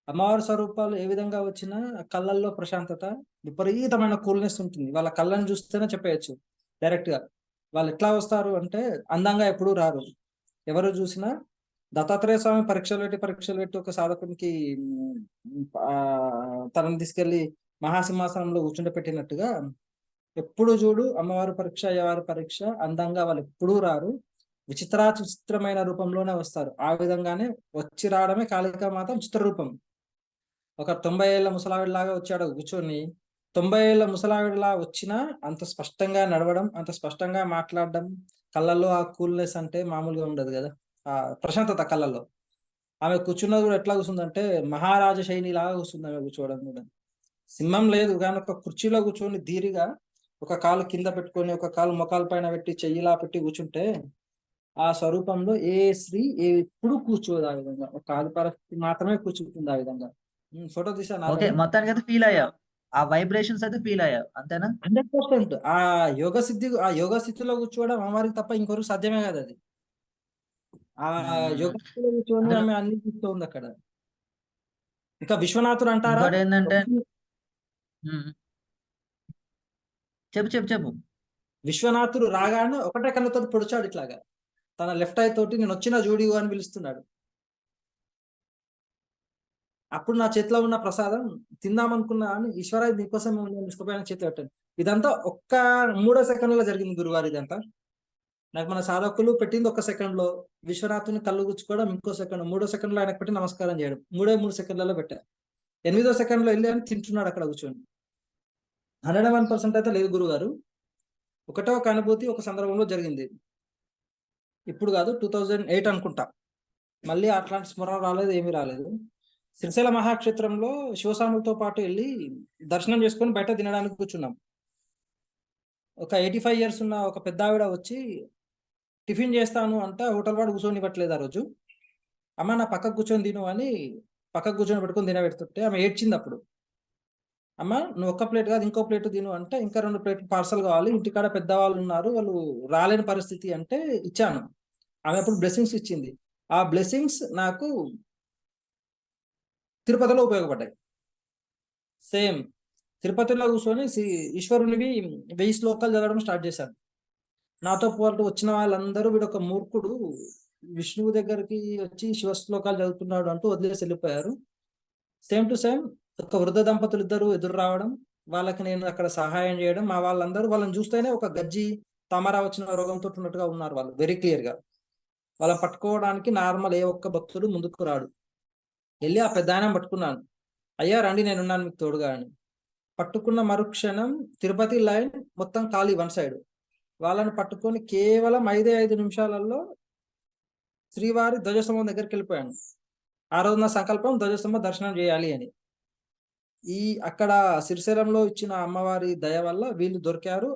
అమ్మవారి స్వరూపాలు ఏ విధంగా వచ్చినా కళ్ళల్లో ప్రశాంతత, విపరీతమైన కూల్నెస్ ఉంటుంది. వాళ్ళ కళ్ళని చూస్తేనే చెప్పేయచ్చు డైరెక్ట్ గా. వాళ్ళు ఎట్లా వస్తారు అంటే, అందంగా ఎప్పుడూ రారు. ఎవరు చూసినా దత్తాత్రేయ స్వామి పరీక్షలు పెట్టి ఒక సాధకునికి ఆ తనని తీసుకెళ్లి మహాసింహాసనంలో కూర్చుండపెట్టినట్టుగా, ఎప్పుడు చూడు అమ్మవారి పరీక్ష, అయ్యవారి పరీక్ష, అందంగా వాళ్ళు ఎప్పుడూ రారు, విచిత్రమైన రూపంలోనే వస్తారు. ఆ విధంగానే వచ్చి రావడమే కాళికామాత విచిత్ర రూపం. ఒక 90 ఏళ్ల ముసలావిడిలాగా వచ్చాడు కూర్చొని, 90 ఏళ్ల ముసలావిడిలా వచ్చినా అంత స్పష్టంగా నడవడం, అంత స్పష్టంగా మాట్లాడడం, కళ్ళల్లో ఆ కూల్నెస్ అంటే మామూలుగా ఉండదు కదా, ఆ ప్రశాంతత కళ్ళల్లో. ఆమె కూర్చున్నది కూడా ఎట్లా కూర్చుందంటే, మహారాజ శైలి లాగా కూర్చుంది ఆమె కూర్చోవడం కూడా. సింహం లేదు కానీ ఒక కుర్చీలో కూర్చొని ధీరిగా, ఒక కాలు కింద పెట్టుకొని ఒక కాలు మొకాల పైన పెట్టి చెయ్యిలా పెట్టి కూర్చుంటే, ఆ స్వరూపంలో ఏ స్త్రీ ఎప్పుడు కూర్చోదు ఆ విధంగా, ఒక ఆదిపరాశక్తి మాత్రమే కూర్చుంటుంది ఆ విధంగా. ఫోటో తీసా ఓకే, నాతోనే. మొత్తానికి అయితే ఫీల్ అయ్యావు, ఆ వైబ్రేషన్స్ అయితే ఫీల్ అయ్యావు అంతేనా? 100%. ఆ యోగ స్థితిలో కూర్చోవడం అమ్మవారికి తప్ప ఇంకొకరికి సాధ్యమే కాదు అది. ఆ యోగ ఉమ్, స్థితిలో కూర్చొని అందులో ఆమె అన్ని చూస్తూ ఉంది అక్కడ. ఇంకా విశ్వనాథుడు అంటారా, ఇంకోటి ఏంటంటే ఉమ్, చెప్పు చెప్పు చెప్పు. విశ్వనాథుడు రాగానే ఒకటే కన్నుతో పొడిచాడు ఇట్లాగా, తన లెఫ్ట్ ఐ తోటి, నేను వచ్చిన జూడియో అని పిలుస్తున్నాడు. అప్పుడు నా చేతిలో ఉన్న ప్రసాదం తిందాం అనుకున్నా అని, ఈశ్వర ఇది నీకోసం నేను తీసుకుపోయిన చేతి పెట్టాను. ఇదంతా ఒక్క 3 సెకండ్లలో జరిగింది గురువారు ఇదంతా. నాకు మన సాధకులు పెట్టింది 1 సెకండ్ లో, విశ్వనాథుని కళ్ళు గుచ్చుకోవడం ఇంకో సెకండ్, 3 సెకండ్ లో ఆయనకు పెట్టి నమస్కారం చేయడం, 3 సెకండ్లలో పెట్టారు. 8వ సెకండ్ లో వెళ్ళి అని తింటున్నాడు అక్కడ కూర్చొని. 101% అయితే లేదు గురుగారు. ఒకటే ఒక అనుభూతి ఒక సందర్భంలో జరిగింది, ఇప్పుడు కాదు, 2008 అనుకుంటా. మళ్ళీ అట్లాంటి స్మరణ రాలేదు, ఏమీ రాలేదు. శ్రీశైల మహాక్షేత్రంలో శివస్వాములతో పాటు వెళ్ళి దర్శనం చేసుకొని బయట తినడానికి కూర్చున్నాం. ఒక 85 ఇయర్స్ ఉన్న ఒక పెద్ద ఆవిడ వచ్చి టిఫిన్ చేస్తాను అంటే హోటల్ వాడు కూర్చొని ఇవ్వట్లేదు ఆ రోజు. అమ్మ నా పక్కకు కూర్చొని తిను అని పక్కకు కూర్చొని పెట్టుకొని తినబెడుతుంటే ఆమె ఏడ్చింది అప్పుడు. అమ్మ నువ్వు ఒక్క ప్లేట్ కాదు ఇంకో ప్లేట్ తిను అంటే, ఇంకా 2 ప్లేట్లు పార్సల్ కావాలి, ఇంటికాడ పెద్దవాళ్ళు ఉన్నారు, వాళ్ళు రాలేని పరిస్థితి అంటే ఇచ్చాను. ఆమె అప్పుడు బ్లెస్సింగ్స్ ఇచ్చింది. ఆ బ్లెస్సింగ్స్ నాకు తిరుపతిలో ఉపయోగపడ్డాయి. సేమ్ తిరుపతిలో కూర్చొని ఈశ్వరునివి 1000 శ్లోకాలు చదవడం స్టార్ట్ చేశాను. నాతో పాటు వచ్చిన వాళ్ళందరూ, వీడు ఒక మూర్ఖుడు, విష్ణువు దగ్గరికి వచ్చి శివ శ్లోకాలు చదువుతున్నాడు అంటూ వదిలేసి వెళ్ళిపోయారు. సేమ్ టు సేమ్ ఒక వృద్ధ దంపతులు ఇద్దరు ఎదురు రావడం, వాళ్ళకి నేను అక్కడ సహాయం చేయడం, మా వాళ్ళందరూ వాళ్ళని చూస్తేనే ఒక గజ్జి తామరా వచ్చిన రోగంతో ఉన్నట్టుగా ఉన్నారు వాళ్ళు, వెరీ క్లియర్ గా. వాళ్ళని పట్టుకోవడానికి నార్మల్ ఏ ఒక్క భక్తుడు ముందుకు రాడు. వెళ్ళి ఆ పెద్ద ఆయన పట్టుకున్నాను, అయ్యా రండి నేనున్నాను మీకు తోడుగా అని. పట్టుకున్న మరుక్షణం తిరుపతి లైన్ మొత్తం ఖాళీ వన్ సైడ్. వాళ్ళని పట్టుకొని కేవలం 5 నిమిషాలలో శ్రీవారి ధ్వజస్తంభం దగ్గరికి వెళ్ళిపోయాను. ఆ రోజు నా సంకల్పం ధ్వజస్తంభం దర్శనం చేయాలి అని. ఈ అక్కడ శ్రీశైలంలో ఇచ్చిన అమ్మవారి దయ వల్ల వీళ్ళు దొరికారు.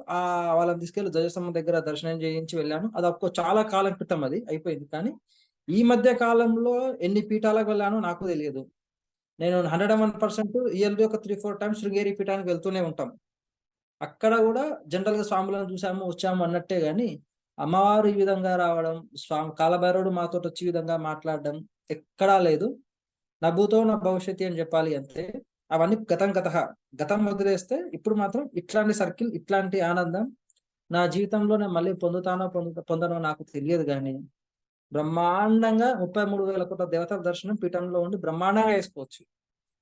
వాళ్ళని తీసుకెళ్లి ధ్వజస్తంభం దగ్గర దర్శనం చేయించి వెళ్ళాను. అది చాలా కాలం క్రితం, అది అయిపోయింది. కానీ ఈ మధ్య కాలంలో ఎన్ని పీఠాలకు వెళ్ళానో నాకు తెలియదు. నేను 101% ఇయర్లీ ఒక 3-4 టైమ్స్ శృంగేరి పీఠానికి వెళ్తూనే ఉంటాం. అక్కడ కూడా జనరల్ గా స్వాములను చూసాము వచ్చాము అన్నట్టే గాని, అమ్మవారు ఈ విధంగా రావడం, స్వామి కాలభైరవుడు మాతో వచ్చి ఈ విధంగా మాట్లాడడం ఎక్కడా లేదు. నా భూతో నా భవిష్యత్తు అని చెప్పాలి అంతే. అవన్నీ గతం వదిలేస్తే ఇప్పుడు మాత్రం ఇట్లాంటి సర్కిల్, ఇట్లాంటి ఆనందం నా జీవితంలో నేను మళ్ళీ పొందనో నాకు తెలియదు. కానీ బ్రహ్మాండంగా 33,000 కోట్ల దేవతల దర్శనం పీఠంలో ఉండి బ్రహ్మాండంగా వేసుకోవచ్చు.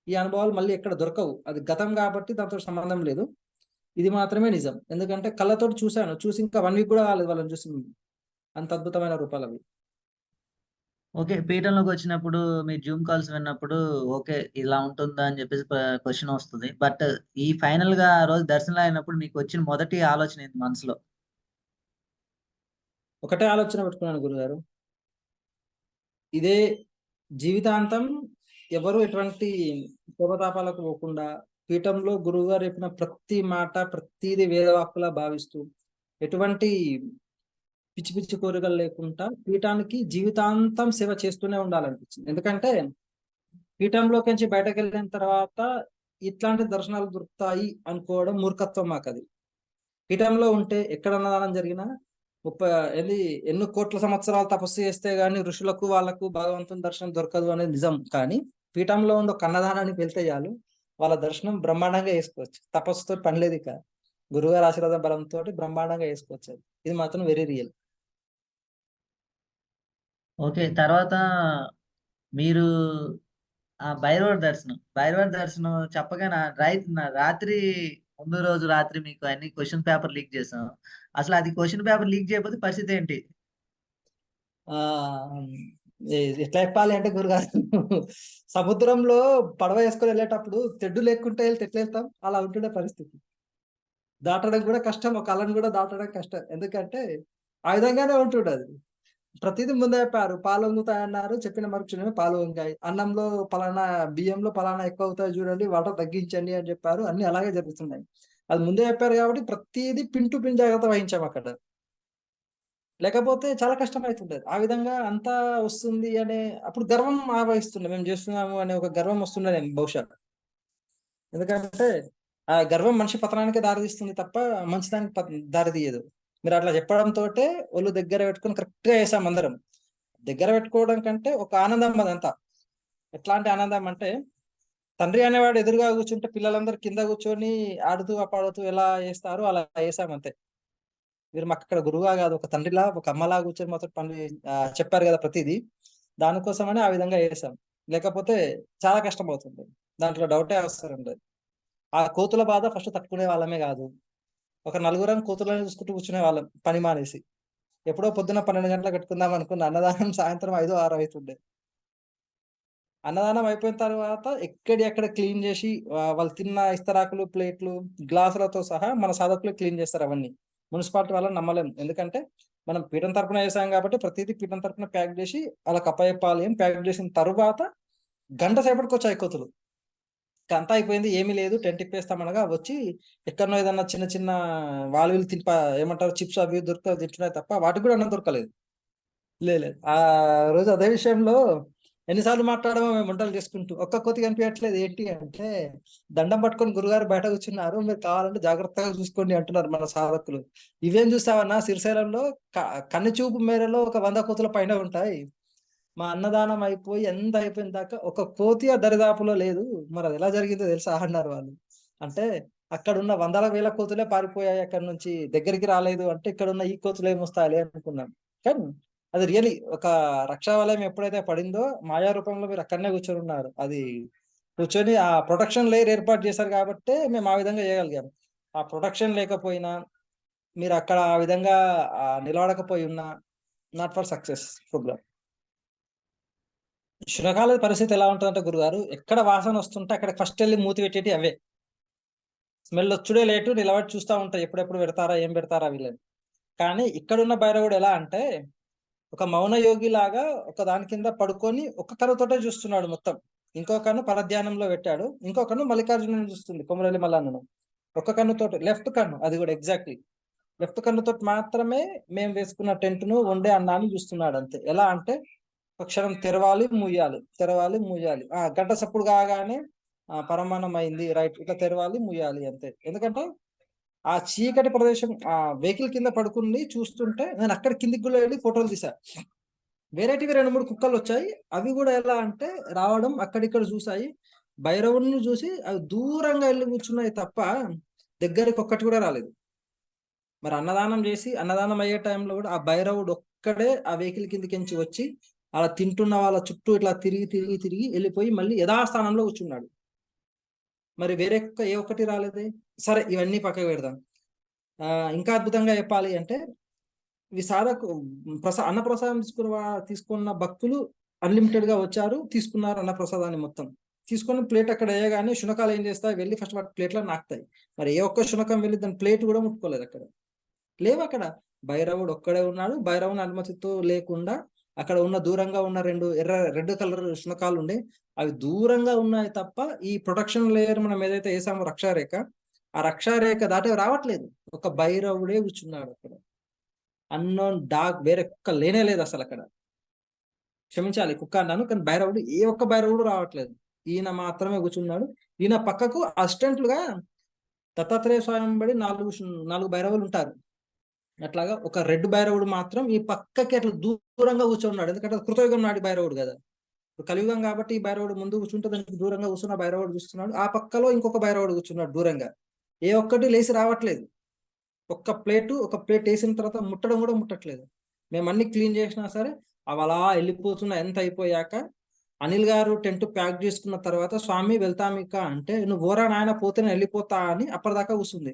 ఈ అనుభవాలు మళ్ళీ ఎక్కడ దొరకవు. అది గతం కాబట్టి దాంతో సంబంధం లేదు. ఇది మాత్రమే నిజం. ఎందుకంటే కళ్ళతోటి చూశాను. చూసి ఇంకా 1 వీక్ కూడా కాలేదు వాళ్ళని చూసి. అంత అద్భుతమైన రూపాలు అవి. ఓకే. పీఠంలోకి వచ్చినప్పుడు మీరు జూమ్ కాల్స్ విన్నప్పుడు ఓకే. ఇలా ఉంటుందా అని చెప్పేసి క్వెషన్ వస్తది. బట్ ఈ ఫైనల్‌గా ఆ రోజు దర్శనం అయినప్పుడు మీకు వచ్చిన మొదటి ఆలోచన ఏంటి మనసులో? ఒకటే ఆలోచన పెట్టుకున్నాను గురుగారు, ఇదే జీవితాంతం ఎవరు ఎటువంటి కోపతాపాలకు పోకుండా పీఠంలో గురువుగారు చెప్పిన ప్రతి మాట, ప్రతిది వేదవాక్కులా భావిస్తూ, ఎటువంటి పిచ్చి పిచ్చి కోరికలు లేకుండా పీఠానికి జీవితాంతం సేవ చేస్తూనే ఉండాలనిపించింది. ఎందుకంటే పీఠంలోకి నుంచి బయటకు వెళ్ళిన తర్వాత ఇట్లాంటి దర్శనాలు దొరుకుతాయి అనుకోవడం మూర్ఖత్వం మాకది. పీఠంలో ఉంటే ఎక్కడ అన్నదానం జరిగినా 30 ఎన్ని కోట్ల సంవత్సరాలు తపస్సు చేస్తే గానీ ఋషులకు వాళ్ళకు భగవంతుని దర్శనం దొరకదు అనేది నిజం. కానీ పీఠంలో ఉండి ఒక అన్నదానానికి వెళ్తే చాలు, వాళ్ళ దర్శనం బ్రహ్మాండంగా చేసుకోవచ్చు. తపస్సుతో పని లేదు. ఇక గురుగారి ఆశీర్వాద బలంతో బ్రహ్మాండంగా చేసుకోవచ్చు. ఇది మాత్రం వెరీ రియల్. ఓకే. తర్వాత మీరు భైరవ దర్శనం చెప్పగానే రాత్రి ముందు రోజు రాత్రి మీకు అన్ని క్వెషన్ పేపర్ లీక్ చేసాం. అసలు అది క్వెషన్ పేపర్ లీక్ చేయకపోతే పరిస్థితి ఏంటి? ఆ ఎట్లా చెప్పాలి అంటే గురుగారు, సముద్రంలో పడవ వేసుకొని వెళ్ళేటప్పుడు తెడ్డు లేకుంటే వెళ్తే ఎట్లా వెళ్తాం, అలా ఉంటుండే పరిస్థితి. దాటడం కూడా కష్టం, ఒక అలను కూడా దాటడం కష్టం. ఎందుకంటే ఆ విధంగానే ఉంటుండే అది. ప్రతిదీ ముందే చెప్పారు. పాలు పొంగుతాయన్నారు, చెప్పిన మరుక్షణమే పాలు పొంగాయి. అన్నంలో పలానా, బియ్యంలో పలానా ఎక్కువ అవుతాయి చూడండి, వాటర్ తగ్గించండి అని చెప్పారు. అన్ని అలాగే జరుగుతున్నాయి. అది ముందే చెప్పారు కాబట్టి ప్రతిదీ పిన్ టు పిన్ జాగ్రత్త వహించాం అక్కడ. లేకపోతే చాలా కష్టమైతుండేది. ఆ విధంగా అంతా వస్తుంది అనే అప్పుడు గర్వం ఆవహిస్తుండే. మేము చేస్తున్నాము అనే ఒక గర్వం వస్తుండేనేమో బహుశా. ఎందుకంటే ఆ గర్వం మనిషి పతనానికే దారితీస్తుంది తప్ప మంచిదానికి దారి తీయదు. మీరు అట్లా చెప్పడంతోటే ఒళ్ళు దగ్గర పెట్టుకొని కరెక్ట్‌గా చేసాం అందరం. దగ్గర పెట్టుకోవడం కంటే ఒక ఆనందం అదంతా. ఎట్లాంటి ఆనందం అంటే, తండ్రి అనేవాడు ఎదురుగా కూర్చుంటే పిల్లలందరూ కింద కూర్చొని ఆడుతూ, పాడుతూ ఎలా చేస్తారో అలా చేసాం అంతే. మీరు మాకక్కడ గురువుగా కాదు, ఒక తండ్రిలా, ఒక అమ్మలా కూర్చొని మాతో చెప్పారు కదా ప్రతీదీ. దానికోసమని ఆ విధంగా చేసాం. లేకపోతే చాలా కష్టమవుతుంది. దాంట్లో డౌటే అవసరం లేదు. ఆ కోతుల బాధ ఫస్ట్ తట్టుకునే వాళ్ళమే కాదు. ఒక నలుగురం కోతులను చూసుకుంటూ కూర్చునేవాళ్ళం పని మానేసి. ఎప్పుడో పొద్దున్న 12 గంటలకు పెట్టుకుందాం అనుకున్న అన్నదానం సాయంత్రం 5, 6 అయితుండే. అన్నదానం అయిపోయిన తర్వాత ఎక్కడియక్కడ క్లీన్ చేసి వాళ్ళు తిన్న ఇస్తరాకులు, ప్లేట్లు, గ్లాసులతో సహా మన సాధకులే క్లీన్ చేస్తారు అవన్నీ. మున్సిపాలిటీ వాళ్ళని నమ్మలేం. ఎందుకంటే మనం పీఠం తరపున చేసాం కాబట్టి ప్రతీదీ పీఠం తరపున ప్యాక్ చేసి వాళ్ళకి అప్పజెప్పాలి అని ప్యాక్ చేసిన తరువాత గంట సేపటికొచ్చాయి కోతులు. అంతా అయిపోయింది, ఏమీ లేదు, టెంట్ ఇప్పేస్తామనగా వచ్చి ఎక్కడనో ఏదన్నా చిన్న చిన్న వాళ్ళు ఏమంటారు చిప్స్ అవి దొరికితే తింటున్నాయి తప్ప వాటికి కూడా అన్నం దొరకలేదు. లేదు. ఆ రోజు అదే విషయంలో ఎన్ని సార్లు మాట్లాడామో మేము వంటలు చేసుకుంటూ. ఒక్క కోతి కనిపియట్లేదు. ఏంటి అంటే, దండం పట్టుకొని గురుగారు బయట కూర్చున్నారు. మీరు కావాలంటే జాగ్రత్తగా చూసుకోండి అంటున్నారు మన సాధకులు. ఇవేం చూసావన్నా శ్రీశైలంలో క కన్ను చూపు మేరలో ఒక 100 కోతుల పైన ఉంటాయి. మా అన్నదానం అయిపోయి ఎంత అయిపోయిన దాకా ఒక కోతి ఆ దరిదాపులో లేదు. మరది ఎలా జరిగిందో తెలుసా అన్నారు వాళ్ళు. అంటే అక్కడున్న వందల వేల కోతులే పారిపోయాయి అక్కడి నుంచి. దగ్గరికి రాలేదు అంటే ఇక్కడున్న ఈ కోతులు ఏమొస్తాయిలే అనుకున్నాం. కానీ అది రియలీ ఒక రక్షావలయం ఎప్పుడైతే పడిందో మాయా రూపంలో మీరు అక్కడనే కూర్చొని ఉన్నారు. అది కూర్చొని ఆ ప్రొటెక్షన్ లేయర్ ఏర్పాటు చేశారు కాబట్టే మేము ఆ విధంగా చేయగలిగాం. ఆ ప్రొటెక్షన్ లేకపోయినా మీరు అక్కడ ఆ విధంగా నిలబడకపోయి ఉన్నా నాట్ ఫర్ సక్సెస్ ప్రోగ్రామ్. శునకాల పరిస్థితి ఎలా ఉంటుందంటే గురుగారు, ఎక్కడ వాసన వస్తుంటే అక్కడ ఫస్ట్ వెళ్ళి మూతి పెట్టేటి అవే. స్మెల్ వచ్చుడే లేటు నిలబడి చూస్తా ఉంటాయి, ఎప్పుడెప్పుడు పెడతారా ఏం పెడతారా వీళ్ళని. కానీ ఇక్కడున్న భైరవుడు ఎలా అంటే ఒక మౌన యోగి లాగా ఒక దాని కింద పడుకొని ఒక కన్నుతోటే చూస్తున్నాడు మొత్తం. ఇంకో కన్ను పరధ్యానంలో పెట్టాడు, ఇంకో కన్ను మల్లికార్జునుని చూస్తుంది, కొమరవెల్లి మల్లన్నను. ఒక కన్నుతోటి లెఫ్ట్ కన్ను, అది కూడా ఎగ్జాక్ట్లీ లెఫ్ట్ కన్నుతోటి మాత్రమే మేము వేసుకున్న టెంట్ ను వండే అన్నాన్ని చూస్తున్నాడు అంతే. ఎలా అంటే ఒక క్షణం తెరవాలి మూయాలి, తెరవాలి మూయాలి, గంట సప్పుడు కాగానే పరమాణం అయింది రైట్, ఇట్లా తెరవాలి మూయాలి అంతే. ఎందుకంటే ఆ చీకటి ప్రదేశం ఆ వెహికల్ కింద పడుకుని చూస్తుంటే నేను అక్కడ కిందికి కూడా వెళ్ళి ఫోటోలు తీసా. వేరేటివి 2-3 కుక్కలు వచ్చాయి, అవి కూడా ఎలా అంటే రావడం అక్కడిక్కడ చూసాయి, భైరవుడిని చూసి అవి దూరంగా వెళ్ళి కూర్చున్నాయి తప్ప దగ్గరికి ఒక్కటి కూడా రాలేదు. మరి అన్నదానం చేసి అన్నదానం అయ్యే టైంలో కూడా ఆ భైరవుడు ఒక్కడే ఆ వెహికల్ కిందికించి వచ్చి అలా తింటున్న వాళ్ళ చుట్టూ ఇట్లా తిరిగి తిరిగి తిరిగి వెళ్ళిపోయి మళ్ళీ యథాస్థానంలో కూర్చున్నాడు. మరి వేరే కుక్క ఏ ఒక్కటి రాలేదే. సరే ఇవన్నీ పక్కకు పెడదాం. ఇంకా అద్భుతంగా చెప్పాలి అంటే విశాలకు అన్నప్రసాదం తీసుకున్న భక్తులు అన్లిమిటెడ్ గా వచ్చారు, తీసుకున్నారు అన్నప్రసాదాన్ని మొత్తం. తీసుకొని ప్లేట్ అక్కడ వేయగానే శునకాలు ఏం చేస్తాయి, వెళ్ళి ఫస్ట్ వాటి ప్లేట్లో నాకుతాయి. మరి ఏ ఒక్క శునకం వెళ్ళి దాని ప్లేట్ కూడా ముట్టుకోలేదు అక్కడ. లేవు అక్కడ. భైరవుడు ఒక్కడే ఉన్నాడు. భైరవుని అనుమతితో లేకుండా అక్కడ ఉన్న దూరంగా ఉన్న 2 రెడ్ కలర్ శునకాలు ఉండే, అవి దూరంగా ఉన్నాయి తప్ప ఈ ప్రొటెక్షన్ లేయర్ మనం ఏదైతే వేసామో రక్షారేఖ, ఆ రక్షారేఖ దాటి రావట్లేదు. ఒక భైరవుడే కూర్చున్నాడు అక్కడ. అన్నోన్ డాగ్, వేరే కుక్క లేనే లేదు అసలు అక్కడ. క్షమించాలి కుక్క అన్నాను, కానీ భైరవుడు ఏ ఒక్క భైరవుడు రావట్లేదు. ఈయన మాత్రమే కూర్చున్నాడు. ఈయన పక్కకు అసిస్టెంట్లుగా దత్తాత్రేయ స్వామి బడి 4 భైరవులు ఉంటారు. అట్లాగా ఒక రెడ్ భైరవుడు మాత్రం ఈ పక్కకి అట్లా దూరంగా కూర్చున్నాడు. ఎందుకంటే కృతయుగం నాటి భైరవుడు కదా. కలియుగం కాబట్టి ఈ భైరవుడు ముందు కూర్చుంటే దానికి దూరంగా కూర్చున్న భైరవుడు చూస్తున్నాడు. ఆ పక్కలో ఇంకొక భైరవుడు కూర్చున్నాడు దూరంగా. ఏ ఒక్కటి లేచి రావట్లేదు. ఒక ప్లేట్ వేసిన తర్వాత ముట్టడం కూడా ముట్టట్లేదు. మేము అన్ని క్లీన్ చేసినా సరే అవి అలా వెళ్ళిపోతున్నా. ఎంత అయిపోయాక అనిల్ గారు టెంట్ ప్యాక్ చేసుకున్న తర్వాత స్వామి వెళ్తాం ఇక అంటే, నువ్వు ఓరా నాయన పోతేనే వెళ్ళిపోతా అని అప్పటిదాకా కూర్చుంది.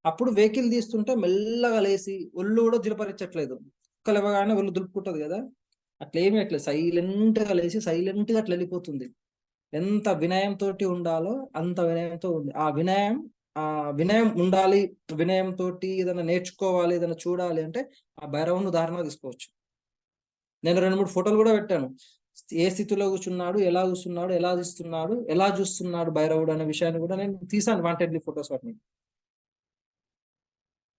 అప్పుడు వెహికల్ తీస్తుంటే మెల్లగా లేసి ఒళ్ళు కూడా జిలపరించట్లేదు. కుక్కలు ఇవ్వగానే ఒళ్ళు దులుపుకుంటది కదా, అట్లా ఏమీ అట్లేదు. సైలెంట్ గా లేచి సైలెంట్ గా అట్లా వెళ్ళిపోతుంది. ఎంత వినయంతో ఉండాలో అంత వినయంతో ఉంది. ఆ వినయం ఉండాలి. వినయంతో ఏదైనా నేర్చుకోవాలి, ఏదైనా చూడాలి అంటే ఆ భైరవుని ఉదాహరణ తీసుకోవచ్చు. నేను 2-3 ఫోటోలు కూడా పెట్టాను. ఏ స్థితిలో కూర్చున్నాడు, ఎలా కూర్చున్నాడు, ఎలా తీస్తున్నాడు, ఎలా చూస్తున్నాడు భైరవుడు అనే విషయాన్ని కూడా నేను తీసాను వాంటెడ్లీ ఫొటోస్. వాటిని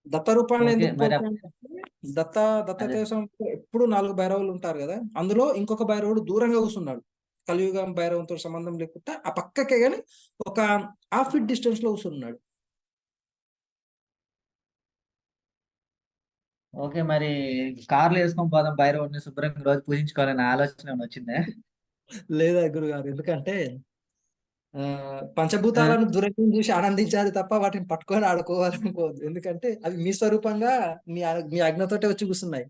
దత్త రూపాన్ని ఓకే. ఎందుకు మరి పోల్చానంటే అదే దత్తాత్రేయ స్వామి ఎప్పుడు 4 భైరవులు ఉంటారు కదా, అందులో ఇంకొక భైరవుడు దూరంగా కూర్చున్నాడు. కలియుగం భైరవంతో సంబంధం లేకుండా ఆ పక్కకే గాని ఒక హాఫ్ ఫీట్ డిస్టెన్స్ లో కూర్చున్నాడు. ఓకే. మరి కార్లో వేసుకొని పోదాం భైరవుడిని శుభ్రంగా రోజు పూజించుకోవాలనే ఆలోచన ఏమైనా వచ్చిందా? లేదా గురుగారు, ఎందుకంటే ఆ ఆ? పంచభూతాలను దూరం చూసి ఆనందించాలి తప్ప వాటిని పట్టుకొని ఆడుకోవాలనుకోవద్దు. ఎందుకంటే అవి మీ స్వరూపంగా మీ ఆజ్ఞతోటే వచ్చి కూర్చున్నాయి.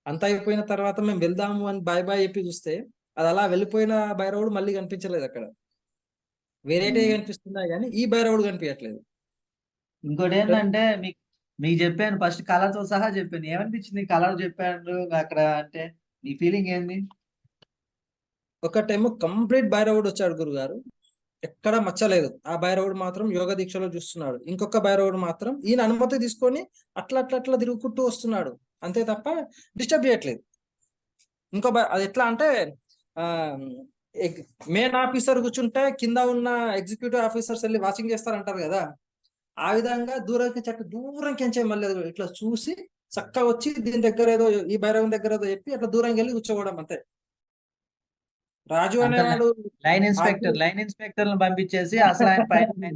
అంత అయిపోయిన తర్వాత మేము వెళ్దాము అని బాయ్ బాయ్ చెప్పి చూస్తే అది అలా వెళ్ళిపోయిన భైరవుడు మళ్ళీ కనిపించలేదు అక్కడ. వేరేటే ఉమ్. కనిపిస్తున్నాయి కానీ ఈ భైరవుడు కనిపించట్లేదు. ఇంకోటి ఏంటంటే మీకు చెప్పాను, ఫస్ట్ కలర్ తో సహా చెప్పాను. ఏమనిపించింది కలర్ చెప్పాను అక్కడ అంటే? నీ ఫీలింగ్ ఏంది? ఒకటేమో కంప్లీట్ భైరవుడు వచ్చాడు గురుగారు, ఎక్కడ మచ్చలేదు. ఆ భైరవుడు మాత్రం యోగ దీక్షలో చూస్తున్నాడు. ఇంకొక భైరవుడు మాత్రం ఈయన అనుమతి తీసుకొని అట్లా అట్లా అట్లా తిరుగుకుంటూ వస్తున్నాడు అంతే తప్ప డిస్టర్బ్ చేయట్లేదు. అది ఎట్లా అంటే ఆ మెయిన్ ఆఫీసర్ కూర్చుంటే కింద ఉన్న ఎగ్జిక్యూటివ్ ఆఫీసర్స్ వెళ్ళి వాచింగ్ చేస్తారంటారు కదా, ఆ విధంగా దూరం కెంచే మళ్ళీ ఇట్లా చూసి చక్కగా వచ్చి దీని దగ్గర ఏదో ఈ భైరవం దగ్గర ఏదో చెప్పి అట్లా దూరం వెళ్ళి కూర్చోవడం అంతే. రాజు అంత అనేవాడు లైన్ ఇన్స్పెక్టర్ పంపించేసి అసలు ఆయన పైన మీ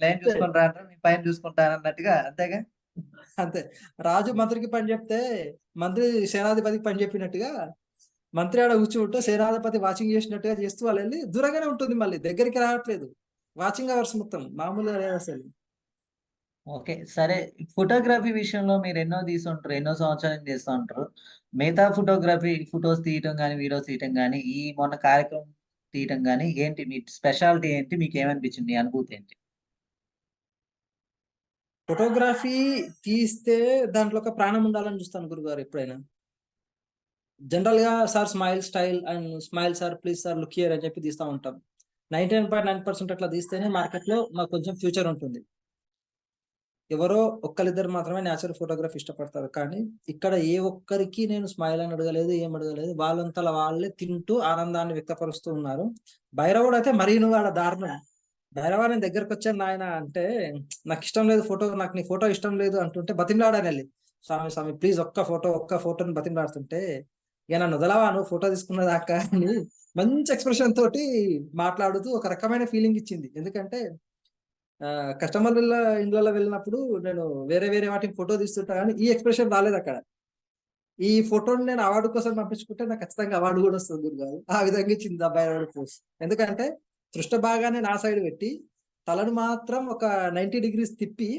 లైన్ అంతే చూసుకుంటారా అంటే మీ పైన చూసుకుంటారు అన్నట్టుగా, అంతేగా? అంతే. రాజు మంత్రికి పని చెప్తే మంత్రి సేనాధిపతికి పని చెప్పినట్టుగా మంత్రి ఆడ కూర్చుంటే సేనాధిపతి వాచింగ్ చేసినట్టుగా చేస్తూ వాళ్ళు వెళ్ళి దూరంగానే ఉంటుంది, మళ్ళీ దగ్గరికి రావట్లేదు. వాచింగ్ అవర్స్ మొత్తం మామూలుగా లేదు అసలు. ఓకే. సరే. ఫోటోగ్రఫీ విషయంలో మీరు ఎన్నో తీసుంటారు. ఎన్నో సంవత్సరాల నుంచి చేస్తా ఉంటారు. మిగతా ఫోటోగ్రఫీ ఫోటోస్ తీయటం గాని, వీడియోస్ తీయటం గాని, ఈ మొన్న కార్యక్రమం తీయటం గాని ఏంటి మీ స్పెషాలిటీ ఏంటి? మీకేమనిపించింది? మీ అనుభూతి ఏంటి? ఫోటోగ్రఫీ తీస్తే దాంట్లో ఒక ప్రాణం ఉండాలని చూస్తాను గురుగారు ఎప్పుడైనా. జనరల్‌గా sir smile style and smile sir, please sir look here అని చెప్పి తీస్తా ఉంటాం. 99.9% అట్లా తీస్తేనే మార్కెట్‌లో మాకు కొంచెం ఫ్యూచర్ ఉంటుంది. ఎవరో ఒక్కళ్ళిద్దరు మాత్రమే నేచురల్ ఫోటోగ్రఫీ ఇష్టపడతారు. కానీ ఇక్కడ ఏ ఒక్కరికి నేను స్మైల్ అని అడగలేదు, ఏం అడగలేదు. వాళ్ళంతల వాళ్ళే తింటూ ఆనందాన్ని వ్యక్తపరుస్తూ ఉన్నారు. భైరవుడైతే మరీను ఆడ దారుణం. భైరవ నేను దగ్గరకొచ్చాను నాయన అంటే, నాకిష్టం లేదు ఫోటో, నాకు నీ ఫోటో ఇష్టం లేదు అంటుంటే బతిమలాడానెళ్ళి. స్వామి, స్వామి ప్లీజ్ ఒక్క ఫోటోని బతిమలాడుతుంటే, ఇగ నన్ను వదలవా నువ్వు ఫోటో తీసుకున్న దాకా అని మంచి ఎక్స్‌ప్రెషన్ తోటి మాట్లాడుతూ ఒక రకమైన ఫీలింగ్ ఇచ్చింది. ఎందుకంటే కస్టమర్‌ల ఇండ్లల్లో వెళ్ళినప్పుడు నేను వేరే వేరే వాటికి ఫోటో తీస్తుంటా గానీ, ఈ ఎక్స్‌ప్రెషన్ రాలేదక్కడ. ఈ ఫోటోని నేను అవార్డ్ కోసం పంపించుకుంటే నాకు ఖచ్చితంగా అవార్డ్ గూడా వస్తది గురుగారు. ఆ విధంగా ఇచ్చింది ఆ భైరవుడి పోజ్. ఎందుకంటే పృష్ఠ భాగాన్ని నా సైడ్ పెట్టి, తలను మాత్రం ఒక 90 డిగ్రీస్ తిప్పి,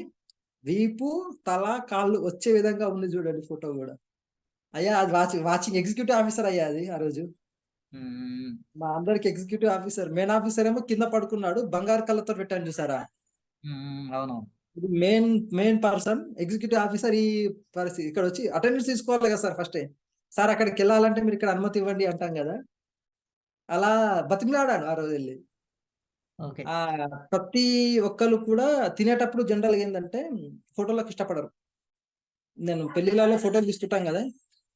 వీపు, తల, కాళ్ళు వచ్చే విధంగా ఉంది చూడండి ఫోటో గూడా. అయ్యా అది వాచింగ్ ఎగ్జిక్యూటివ్ ఆఫీసర్ అయ్యా అది ఆ రోజు. హ్మ్. హ్మ్. మా అందరికి ఎగ్జిక్యూటివ్ ఆఫీసర్. మెయిన్ ఆఫీసర్ ఏమో కింద పడుకున్నాడు. బంగారు కళ్ళతో పెట్టాను చూసారా? హ్మ్. అవునవును. ఇది మెయిన్ పర్సన్ ఎగ్జిక్యూటివ్ ఆఫీసర్ ఈ పరిస్థితి ఇక్కడొచ్చి అటెండెన్స్ తీసుకోవాలి కదా సార్ ఫస్టే. సార్ అక్కడికెళ్ళాలంటే మీరు ఇక్కడ అనుమతి ఇవ్వండి అంటాం గదా! అలా బతిమిలాడాను ఆ రోజెళ్ళి. ఓకే. ప్రతి ఒక్కళ్ళు కూడా తినేటప్పుడు జనరల్‌గా ఏందంటే ఫోటోలకి ఇష్టపడరు. నేను పెళ్ళిళ్ళలో ఫోటోలు తీస్తుంటాం గదా!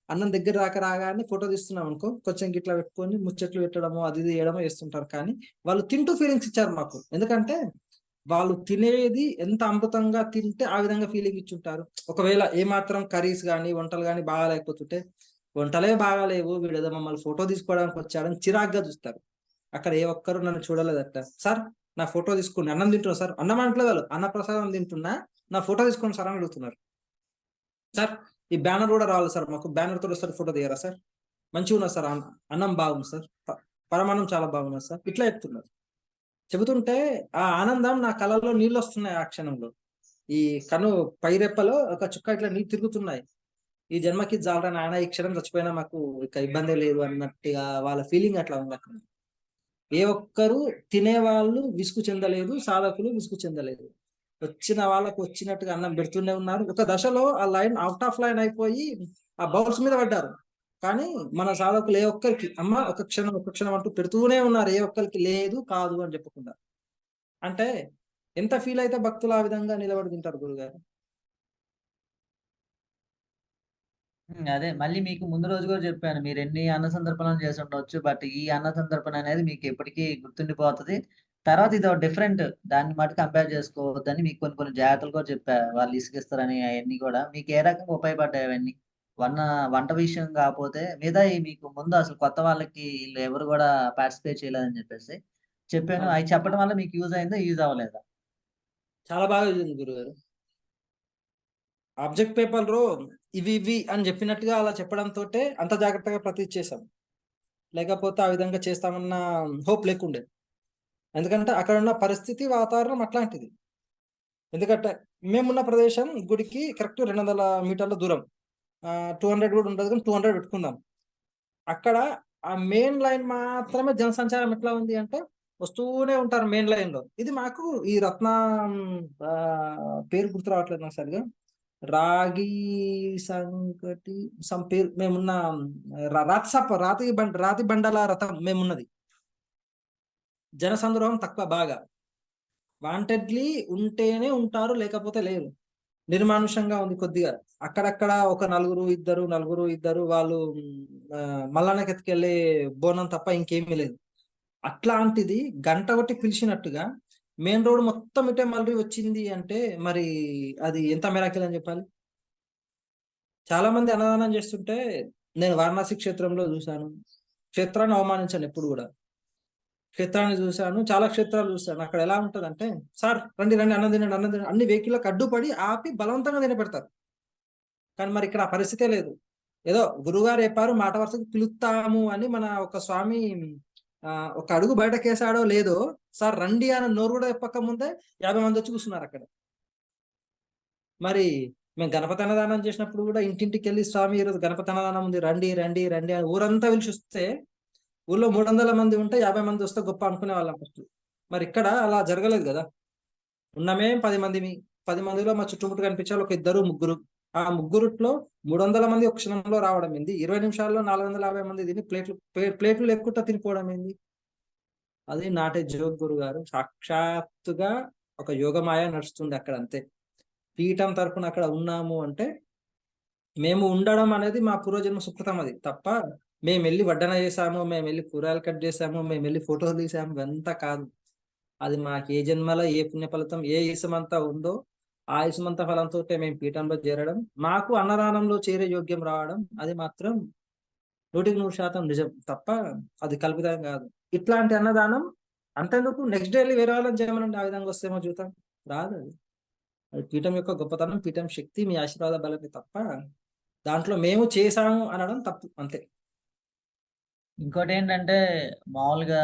అన్నం దగ్గర దాకా రాగానే ఫోటో తీస్తున్నామనుకో, కొంచెం గిట్లా పెట్టుకొని ముచ్చట్లు పెట్టడమో, అది ఇది చేయడమో చేస్తుంటారు. కానీ వాళ్ళు తింటూ ఫీలింగ్స్ ఇచ్చారు మాకు. ఎందుకంటే వాళ్ళు తినేది ఎంత అమృతంగా తింటే ఆ విధంగా ఫీలింగ్ ఇచ్చుంటారు. ఒకవేళ ఏమాత్రం కర్రీస్ గాని, వంటలు గాని బాగాలేకపోతుంటే, వంటలే బాగాలేవు వీడేదో మమ్మల్ని ఫోటో తీసుకోవడానికి వచ్చాడని చిరాకుగా చూస్తారు. అక్కడ ఏ ఒక్కరు నన్ను చూడలేదట. సార్ నా ఫోటో తీసుకోండి. అన్నం తింటున్నా సార్. అన్నం అనట్లేదు వాళ్ళు. అన్నప్రసాదం తింటున్నా. నా ఫోటో తీసుకోండి సార్ అని అడుగుతున్నారు. సార్ ఈ బ్యానర్ గూడా రావాలి సార్ మాకు. బ్యానర్ తోటి ఒకసారి ఫోటో దిగరా సార్? మంచిగున్నది సార్. అన్నం బాగుంది సార్. పరమాన్నం చాలా బాగున్నది సార్. ఇట్లా చెప్తున్నారు. చెబుతుంటే ఆ ఆనందం నా కళ్ళల్లో నీళ్ళొస్తున్నాయి ఆ క్షణంలో. ఈ కను పైరెప్పలో ఒక చుక్క ఇట్లా నీళ్ళు తిరుగుతున్నాయి. ఈ జన్మకి ఇది చాలురా నాయన ఈ క్షణం చచ్చిపోయినా మాకు ఇక ఇబ్బందే లేదు అన్నట్టుగా వాళ్ళ ఫీలింగ్ అట్లా ఉందక్కడ. ఏ ఒక్కరు తినేవాళ్ళు విసుగు చెందలేదు. సాధకులు విసుగు చెందలేదు. వచ్చిన వాళ్ళకి వచ్చినట్టుగా అన్నం పెడుతూనే ఉన్నారు. ఒక దశలో ఆ లైన్ ఔట్ ఆఫ్ లైన్ అయిపోయి ఆ బౌల్స్ మీద పడ్డారు. కానీ మన సాధకులు ఏ ఒక్కరికి అమ్మ ఒక్క క్షణం అంటూ పెడుతూనే ఉన్నారు. ఏ ఒక్కరికి లేదు, కాదు అని చెప్పకుండా. అంటే ఎంత ఫీల్ అయితే భక్తులు ఆ విధంగా నిలబడి తింటారు గురుగారు. అదే మళ్ళీ మీకు ముందు రోజు గూడా జెప్పాను. మీరెన్ని అన్న సందర్పణలు చేసుండొచ్చు. బట్ ఈ అన్న సందర్పణ అనేది మీకు ఎప్పటికీ గుర్తుండిపోతది. తర్వాత ఇదో డిఫరెంట్. దాన్ని మటుకు కంపేర్ చేసుకోవద్దని మీకు కొన్ని కొన్ని జాగ్రత్తలు కూడా చెప్పా. వాళ్ళు ఇసుకిస్తారని అయన్నీ గూడా. మీకు ఏ రకంగా ఉపయోగపడ్డాయి అవన్నీ? వన్న వంట విషయం కాపోతే మిగతాయి మీకు ముందు అసలు కొత్త వాళ్ళకి ఈళ్ళు ఎవరు గూడా పార్టిసిపేట్ చేయలేదని జెప్పేసి చెప్పాను. అవును. అయి చెప్పడం వల్ల మీకు యూజ్ అయిందా? యూజ్ అవ్వలేదా? చాలా బాగా జరిగింది గురుగారు. ఆబ్జెక్ట్ పేపర్‌లో ఇవి అని చెప్పినట్టుగా అలా చెప్పడంతోటే అంత జాగ్రత్తగా ప్రతిది చేశాం. లేకపోతే ఆ విధంగా చేస్తామన్న హోప్ లేకుండే. ఎందుకంటే అక్కడున్న పరిస్థితి, వాతావరణం అట్లాంటిది. ఎందుకంటే మేమున్న ప్రదేశం గుడికి కరెక్ట్ 200 మీటర్ల దూరం. 200 గూడా ఉండదు గానీ 200 పెట్టుకుందాం. అక్కడ ఆ మెయిన్ లైన్ మాత్రమే జనసంచారం ఎట్లా ఉంది అంటే, వస్తూనే ఉంటారు మెయిన్ లైన్‌లో. ఇది మాకు ఈ రత్నం పేరు గుర్తు రావట్లేదు నాకు సరిగ్గా. రాగి సంకటి పేరు మేమున్న రాతి బండల రథం మేమున్నది. జనసంద్రోహం తక్కువ బాగా. వాంటెడ్‌లీ ఉంటేనే ఉంటారు లేకపోతే లేరు. నిర్మానుష్యంగా ఉంది కొద్దిగా. అక్కడక్కడ ఒక నలుగురు, ఇద్దరు వాళ్ళు మల్లన్నకెత్తుకెళ్ళే బోనం తప్ప ఇంకేమీ లేదు. అట్లాంటిది గంట కొట్టి పిలిచినట్టుగా మెయిన్ రోడ్ మొత్తం ఇటే మళ్ళీ వచ్చింది అంటే మరి అది ఎంత మిరాకిల్ అని చెప్పాలి. చాలా మంది అన్నదానం చేస్తుంటే నేను వారణాసి క్షేత్రంలో చూసాను. క్షేత్రాన్ని అవమానించను ఎప్పుడు గూడా. క్షేత్రాన్ని చూసాను. చాలా క్షేత్రాలు చూసాను. అక్కడ ఎలా ఉంటదంటే, "సార్ రండి, రండి అన్నం తినండి, అన్నం తినండి" అన్ని వెహికల్‌లకు అడ్డుపడి ఆపి బలవంతంగా తినబెడతారు. కానీ మరి ఇక్కడ ఆ పరిస్థితే లేదు. ఏదో గురువుగారు చెప్పారు మాట వరుసకు పిలుత్తాము అని మన ఒక స్వామి ఒక అడుగు బయటకేసాడో లేదో, "సార్ రండి" అని నోరు గూడా చెప్పక ముందే 50 మందొచ్చి కూర్చున్నారక్కడ. మరి మేము గణపతి అన్నదానం చేసినప్పుడు కూడా ఇంటింటికి వెళ్ళి స్వామి ఈరోజు గణపతి అన్నదానం ఉంది, రండి రండి రండి అని ఊరంతా పిలిచి వస్తే ఊళ్ళో 300 మంది ఉంటే 50 మంది వస్తే గొప్ప అనుకునే వాళ్ళం ఫస్ట్. మరి ఇక్కడ అలా జరగలేదు కదా. ఉన్నమే 10 మందిమి. 10 మందిలో మా చుట్టుముట్టు కనిపించాలి ఒక ఇద్దరు ముగ్గురు. ఆ ముగ్గురుట్లో 300 మంది ఒక క్షణంలో రావడం ఏంది, 20 నిమిషాల్లో 450 మంది తిని ప్లేట్లు లేకుండా తినిపోవడం ఏంది. అది నాటే జోక్ గురుగారు. సాక్షాత్తుగా ఒక యోగమాయ నడుస్తుంది అక్కడ, అంతే. పీఠం తరపున అక్కడ ఉన్నాము అంటే మేము ఉండడం అనేది మా పూర్వజన్మ సుకృతం, అది తప్ప మేము వెళ్ళి వడ్డన చేసాము, మేము వెళ్ళి కూరగాయలు కట్ చేసాము, మేము వెళ్ళి ఫోటోలు తీసాము, ఇదంతా కాదు. అది మాకు ఏ జన్మలో ఏ పుణ్య ఫలితం ఏ ఇసుమంతా ఉందో ఆ ఇసుమంత ఫలంతో మేము పీఠంలో చేరడం, మాకు అన్నదానంలో చేరే యోగ్యం రావడం, అది మాత్రం 100% నిజం తప్ప అది కల్పితం కాదు. ఇట్లాంటి అన్నదానం అంతెందుకు నెక్స్ట్ డే వేరే వాళ్ళని చేయమనండి, ఆ విధంగా వస్తేమో జీవితం రాదు. అది అది పీఠం యొక్క గొప్పతనం, పీఠం శక్తి, మీ ఆశీర్వాద బలమే తప్ప దాంట్లో మేము చేసాము అనడం తప్పు, అంతే. ఇంకోటి ఏంటంటే మామూలుగా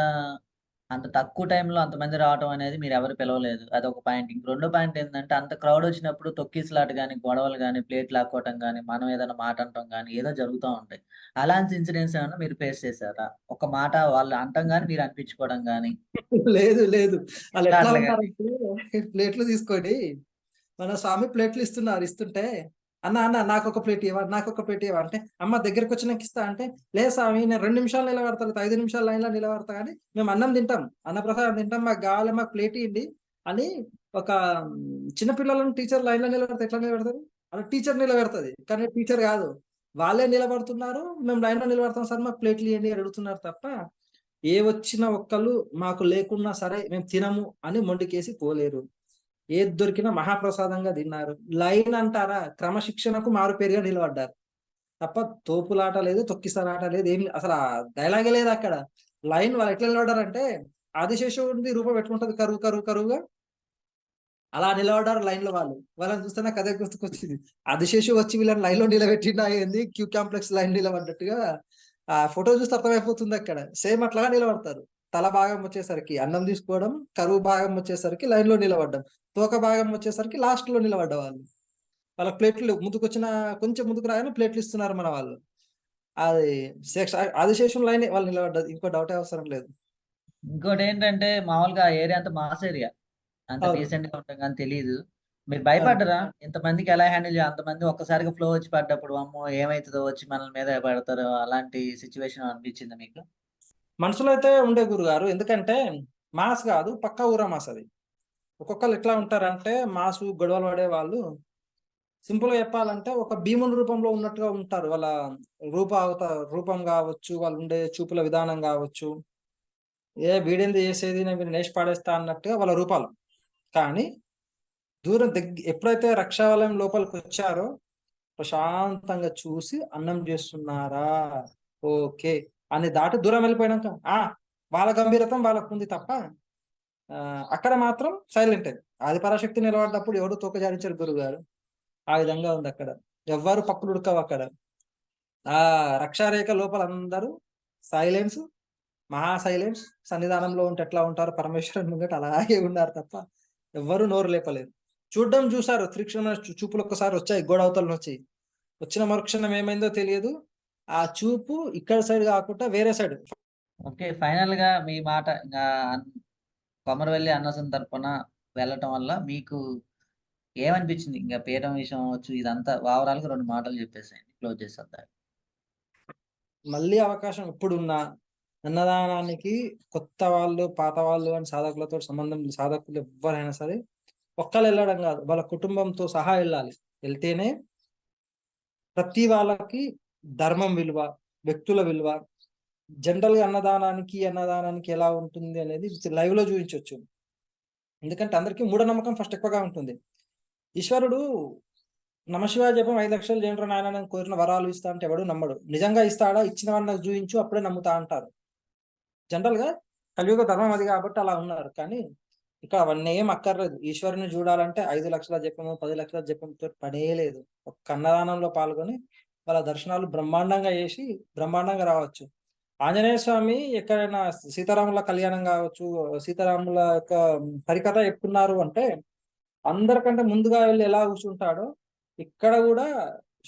అంత తక్కువ టైంలో అంతమంది రావటం అనేది మీరు ఎవరు పిలవలేదు. అదొక పాయింట్. ఇంక రెండో పాయింట్ ఏంటంటే అంత క్రౌడ్ వచ్చినప్పుడు తొక్కిసలాట గాని, గొడవలు గాని, ప్లేట్ లాక్కోవటం గాని, మనం ఏదైనా మాట అనటం గాని ఏదో జరుగుతా ఉంటాయి. అలాంటి ఇన్సిడెంట్స్ ఏమన్నా మీరు ఫేస్ చేసారా? ఒక మాట వాళ్ళు అనటం గాని, మీరు అనిపించుకోవడం గాని, లేదు లేదు, వాళ్ళు ఎట్లా ఇట్లాట్లు గాని. ఉంటారంటే ప్లేట్లు తీసుకోండి, మన స్వామి ప్లేట్లు ఇస్తున్నారు, ఇస్తుంటే అన్న అన్న నాకు ఒక ప్లేట్ ఇవ్వ, నాకు ఒక ప్లేట్ ఇవ్వ అంటే, అమ్మ దగ్గరకు వచ్చినాక ఇస్తా అంటే, లేదు స్వామి నేను 2 నిమిషాలు నిలబడతా, 5 నిమిషాలు లైన్లో నిలబడతా, కానీ మేము అన్నం తింటాం, అన్నప్రసాదం తింటాం, మాకు కావాలి, మాకు ప్లేట్ ఇవ్వండి అని. ఒక చిన్న పిల్లలను టీచర్ లైన్లో నిలబడితే ఎట్లా నిలబెడతారు? అలా టీచర్ నిలబెడుతుంది, కానీ టీచర్ కాదు, వాళ్ళే నిలబడుతున్నారు, మేము లైన్లో నిలబడతాం సార్ మాకు ప్లేట్లు ఇవ్వండి అని అడుగుతున్నారు తప్ప, ఏ వచ్చిన ఒక్కళ్ళు మాకు లేకున్నా సరే మేము తినము అని మొండికేసి పోలేరు. ఏది దొరికినా మహాప్రసాదంగా తిన్నారు. లైన్ అంటారా, క్రమశిక్షణకు మారు పేరుగా నిలబడ్డారు తప్ప తోపులాట లేదు, తొక్కిసలాట లేదు, ఏం అసలు ఆ డైలాగే లేదు అక్కడ. లైన్ వాళ్ళు ఎట్లా నిలబడ్డారంటే, ఆదిశేషుడిది రూపం ఎట్లుంటది కరువు కరువు కరువుగా, అలా నిలబడ్డారు లైన్ లో వాళ్ళు. వాళ్ళని చూస్తే నాకు అదే గుర్తుకొచ్చింది. ఆదిశేషు వచ్చి వీళ్ళని లైన్ లో నిలబెట్టినా ఏంది, క్యూ కాంప్లెక్స్ లైన్ నిలబడ్డట్టుగా ఆ ఫోటో చూస్తే అర్థమైపోతుంది అక్కడ. సేమ్ అట్లాగా నిలబడతారు. తల భాగం వచ్చేసరికి అన్నం తీసుకోవడం, కరువు భాగం వచ్చేసరికి లైన్ లో నిలబడ్డం, తోక భాగం వచ్చేసరికి లాస్ట్ లో నిలబడ్డ వాళ్ళు. వాళ్ళకి ప్లేట్లు ముందుకు వచ్చిన కొంచెం ముందుకు రాగానే ప్లేట్లు ఇస్తున్నారు మన వాళ్ళు. అది ఆదిశేషం లైన్ వాళ్ళు నిలబడ్డది, ఇంకో డౌటే అవసరం లేదు. ఇంకోటి ఏంటంటే మామూలుగా ఆ ఏరియా అంతా మాస్ ఏరియా. అంత అవును, డీసెంట్ గా ఉంటాం కానీ తెలీదు. మీరు అవును. భయపడ్డరా? ఇంతమందికి ఎలా హ్యాండిల్ చేయాలి? అంతమంది ఒక్కసారిగా ఫ్లో వచ్చి పడ్డప్పుడు అమ్మో ఏమైతుందో వచ్చి మనల మీద పడతారో అలాంటి సిచ్యువేషన్ అనిపించిందా మీకు? మనసులో అయితే ఉండే గురుగారు, ఎందుకంటే మాస్ కాదు, పక్కా ఊర మాస్ అది. ఒక్కొక్కరు ఎట్లా ఉంటారంటే మాసు గొడవలు పడే వాళ్ళు, సింపుల్ గా చెప్పాలంటే ఒక భీముని రూపంలో ఉన్నట్టుగా ఉంటారు. వాళ్ళ రూపం కావచ్చు, వాళ్ళు ఉండే చూపుల విధానం కావచ్చు, వీడేంది చేసేది, నేను నేసి పాడేస్తా అన్నట్టుగా వాళ్ళ రూపాలు. కానీ దూరం ఎప్పుడైతే రక్షావలయం లోపలికి వచ్చారో ప్రశాంతంగా చూసి అన్నం చేస్తున్నారా, ఓకే అని దాటి దూరం వెళ్ళిపోయినాక వాళ్ళ గంభీరతం వాళ్ళకు ఉంది తప్ప అక్కడ మాత్రం సైలెంట్. ఆదిపరాశక్తి నిలబడ్డప్పుడు ఎవడు తోక జాడించారు గురుగారు, ఆ విధంగా ఉంది అక్కడ. ఎవ్వరు పప్పులు ఉడకవు అక్కడ. ఆ రక్షారేఖ లోపల అందరూ సైలెన్స్, మహా సైలెన్స్. సన్నిధానంలో ఉంటే ఎట్లా ఉంటారు పరమేశ్వరుని ముంగట అలాగే ఉన్నారు తప్ప ఎవ్వరు నోరు లేపలేదు. చూశారు తీక్షణ చూపులు ఒక్కసారి వచ్చాయి, గోడ అవతల వచ్చి వచ్చిన మరుక్షణం ఏమైందో తెలియదు. ఆ చూపు ఇక్కడ సైడ్ కాకుండా వేరే సైడ్. ఓకే. ఫైనల్ గా మీ మాట ఇంకా కొమరవెల్లి అన్నసంతర్పణ తరపున వెళ్ళటం వల్ల మీకు ఏమనిపించింది? ఇంకా పీఠం విషయం అవ్వచ్చు ఇదంతా ఓవరాల్ గా 2 మాటలు చెప్పేసేయండి. క్లోజ్ చేసేద్దాం. మళ్ళీ అవకాశం ఎప్పుడున్నా అన్నదానానికి కొత్త వాళ్ళు పాత వాళ్ళు అని సాధకులతో సంబంధం, సాధకులు ఎవ్వరైనా సరే ఒక్కళ్ళు వెళ్ళడం కాదు, వాళ్ళ కుటుంబంతో సహా వెళ్ళాలి. వెళ్తేనే ప్రతి వాళ్ళకి ధర్మం విలువ, వ్యక్తుల విలువ, జనరల్ గా అన్నదానానికి ఎలా ఉంటుంది అనేది లైవ్ లో చూపించవచ్చు. ఎందుకంటే అందరికీ మూఢనమ్మకం ఫస్ట్ ఎక్కువగా ఉంటుంది. ఈశ్వరుడు నమశివాయ జపం 5 లక్షలు చేయండి నాయన, నేను కోరిన వరాలు ఇస్తా అంటే ఎవడు నమ్మడు. నిజంగా ఇస్తాడా, ఇచ్చిన వాడిని నాకు చూపించు అప్పుడే నమ్ముతా అంటారు. జనరల్ గా కలియుగ ధర్మం అది కాబట్టి అలా ఉన్నారు. కానీ ఇక్కడ అవన్నీ ఏం అక్కర్లేదు. ఈశ్వరుని చూడాలంటే 5 లక్షల జపము 10 లక్షల జపంతో పనే లేదు. ఒక్క అన్నదానంలో పాల్గొని వాళ్ళ దర్శనాలు బ్రహ్మాండంగా చేసి బ్రహ్మాండంగా రావచ్చు. ఆంజనేయ స్వామి ఎక్కడైనా సీతారాముల కళ్యాణం కావచ్చు, సీతారాముల యొక్క హరికథ చెప్తున్నారు అంటే అందరికంటే ముందుగా వెళ్ళి ఎలా కూర్చుంటాడో ఇక్కడ కూడా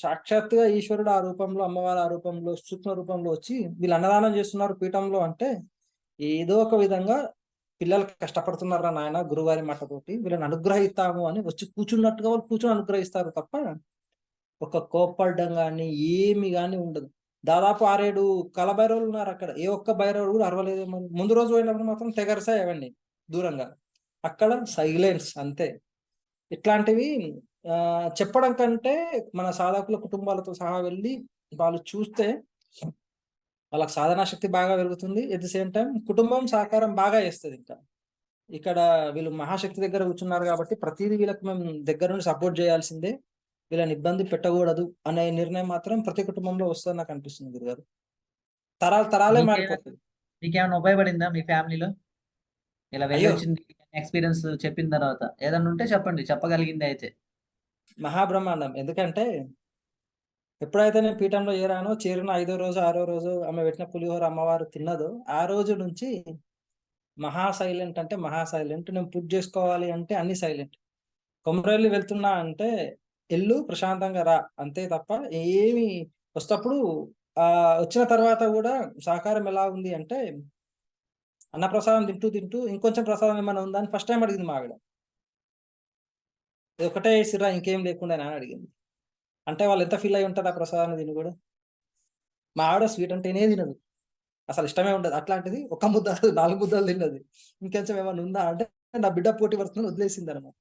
సాక్షాత్తుగా ఈశ్వరుడు ఆ రూపంలో, అమ్మవారు ఆ రూపంలో, సూక్ష్మ రూపంలో వచ్చి వీళ్ళు అన్నదానం చేస్తున్నారు పీఠంలో అంటే ఏదో ఒక విధంగా పిల్లలు కష్టపడుతున్నారా నాయన గురువారి మాటతోటి వీళ్ళని అనుగ్రహిస్తాము అని వచ్చి కూర్చున్నట్టుగా వాళ్ళు కూర్చొని అనుగ్రహిస్తారు తప్ప ఒక కోప్పడడం కానీ ఏమి కానీ ఉండదు. దాదాపు 6-7 కలభైరవులు ఉన్నారు అక్కడ. ఏ ఒక్క భైరవుడు కూడా అరవలేదేమో. ముందు రోజు పోయినప్పుడు మాత్రం తెగరిసాయి అవన్నీ దూరంగా. అక్కడ సైలెన్స్ అంతే. ఇట్లాంటివి చెప్పడం కంటే మన సాధకుల కుటుంబాలతో సహా వెళ్ళి వాళ్ళు చూస్తే వాళ్ళకి సాధనా శక్తి బాగా పెరుగుతుంది. ఎట్ ది సేమ్ టైం కుటుంబం సహకారం బాగా చేస్తది ఇంకా. ఇక్కడ వీళ్ళు మహాశక్తి దగ్గర కూర్చున్నారు కాబట్టి ప్రతీది వీళ్ళకి మేము దగ్గర నుండి సపోర్ట్ చేయాల్సిందే. వీళ్ళని ఇబ్బంది పెట్టకూడదు అనే నిర్ణయం మాత్రం ప్రతి కుటుంబంలో వస్తదని నాకు అనిపిస్తుంది గురుగారు. తరాలు తరాలే మీకేమైనా మారిపోతాయి. మీకేమైనా ఉపయోగపడిందా మీ ఫ్యామిలీలో ఇలా అయ్యో! వెళ్ళొచ్చింది ఎక్స్పీరియన్స్ చెప్పిన తర్వాత ఏదన్నా ఉంటే చెప్పండి, చెప్పగలిగింది అయితే. మహాబ్రహ్మాండం. ఎందుకంటే ఎప్పుడైతే నేను పీఠంలో చేరిన 5వ రోజు, 6వ రోజు ఆమె పెట్టిన పులిహోర అమ్మవారు తిన్నదో, ఆ రోజు నుంచి మహా సైలెంట్ అంటే మహా సైలెంట్. నేను పూజ చేసుకోవాలి అంటే అన్ని సైలెంట్. కొమరవెల్లి వెళ్తున్నా అంటే ఎళ్ళు ప్రశాంతంగా రా అంతే తప్ప ఏమి వస్తప్పుడు వచ్చిన తర్వాత కూడా సహకారం ఎలా ఉంది అంటే అన్నప్రసాదం తింటూ ఇంకొంచెం ప్రసాదం ఏమైనా ఉందా అని ఫస్ట్ టైం అడిగింది మా ఆవిడ. ఇది ఒకటే ఏసిర్రా ఇంకేం లేకుండానా అని అడిగింది. అంటే వాళ్ళు ఎంత ఫీల్ అయ్యి ఉంటారు ఆ ప్రసాదాన్ని తిని కూడా. మా ఆవిడ స్వీట్ అంటేనే తినదు. అసలు ఇష్టమే ఉండదు. అట్లాంటిది ఒక్క ముద్ద 4 ముద్దలు తిన్నది. ఇంకొంచెం ఏమైనా ఉందా అంటే నా బిడ్డ పోటీ పడుతుందని వదిలేసిందన్నమాట.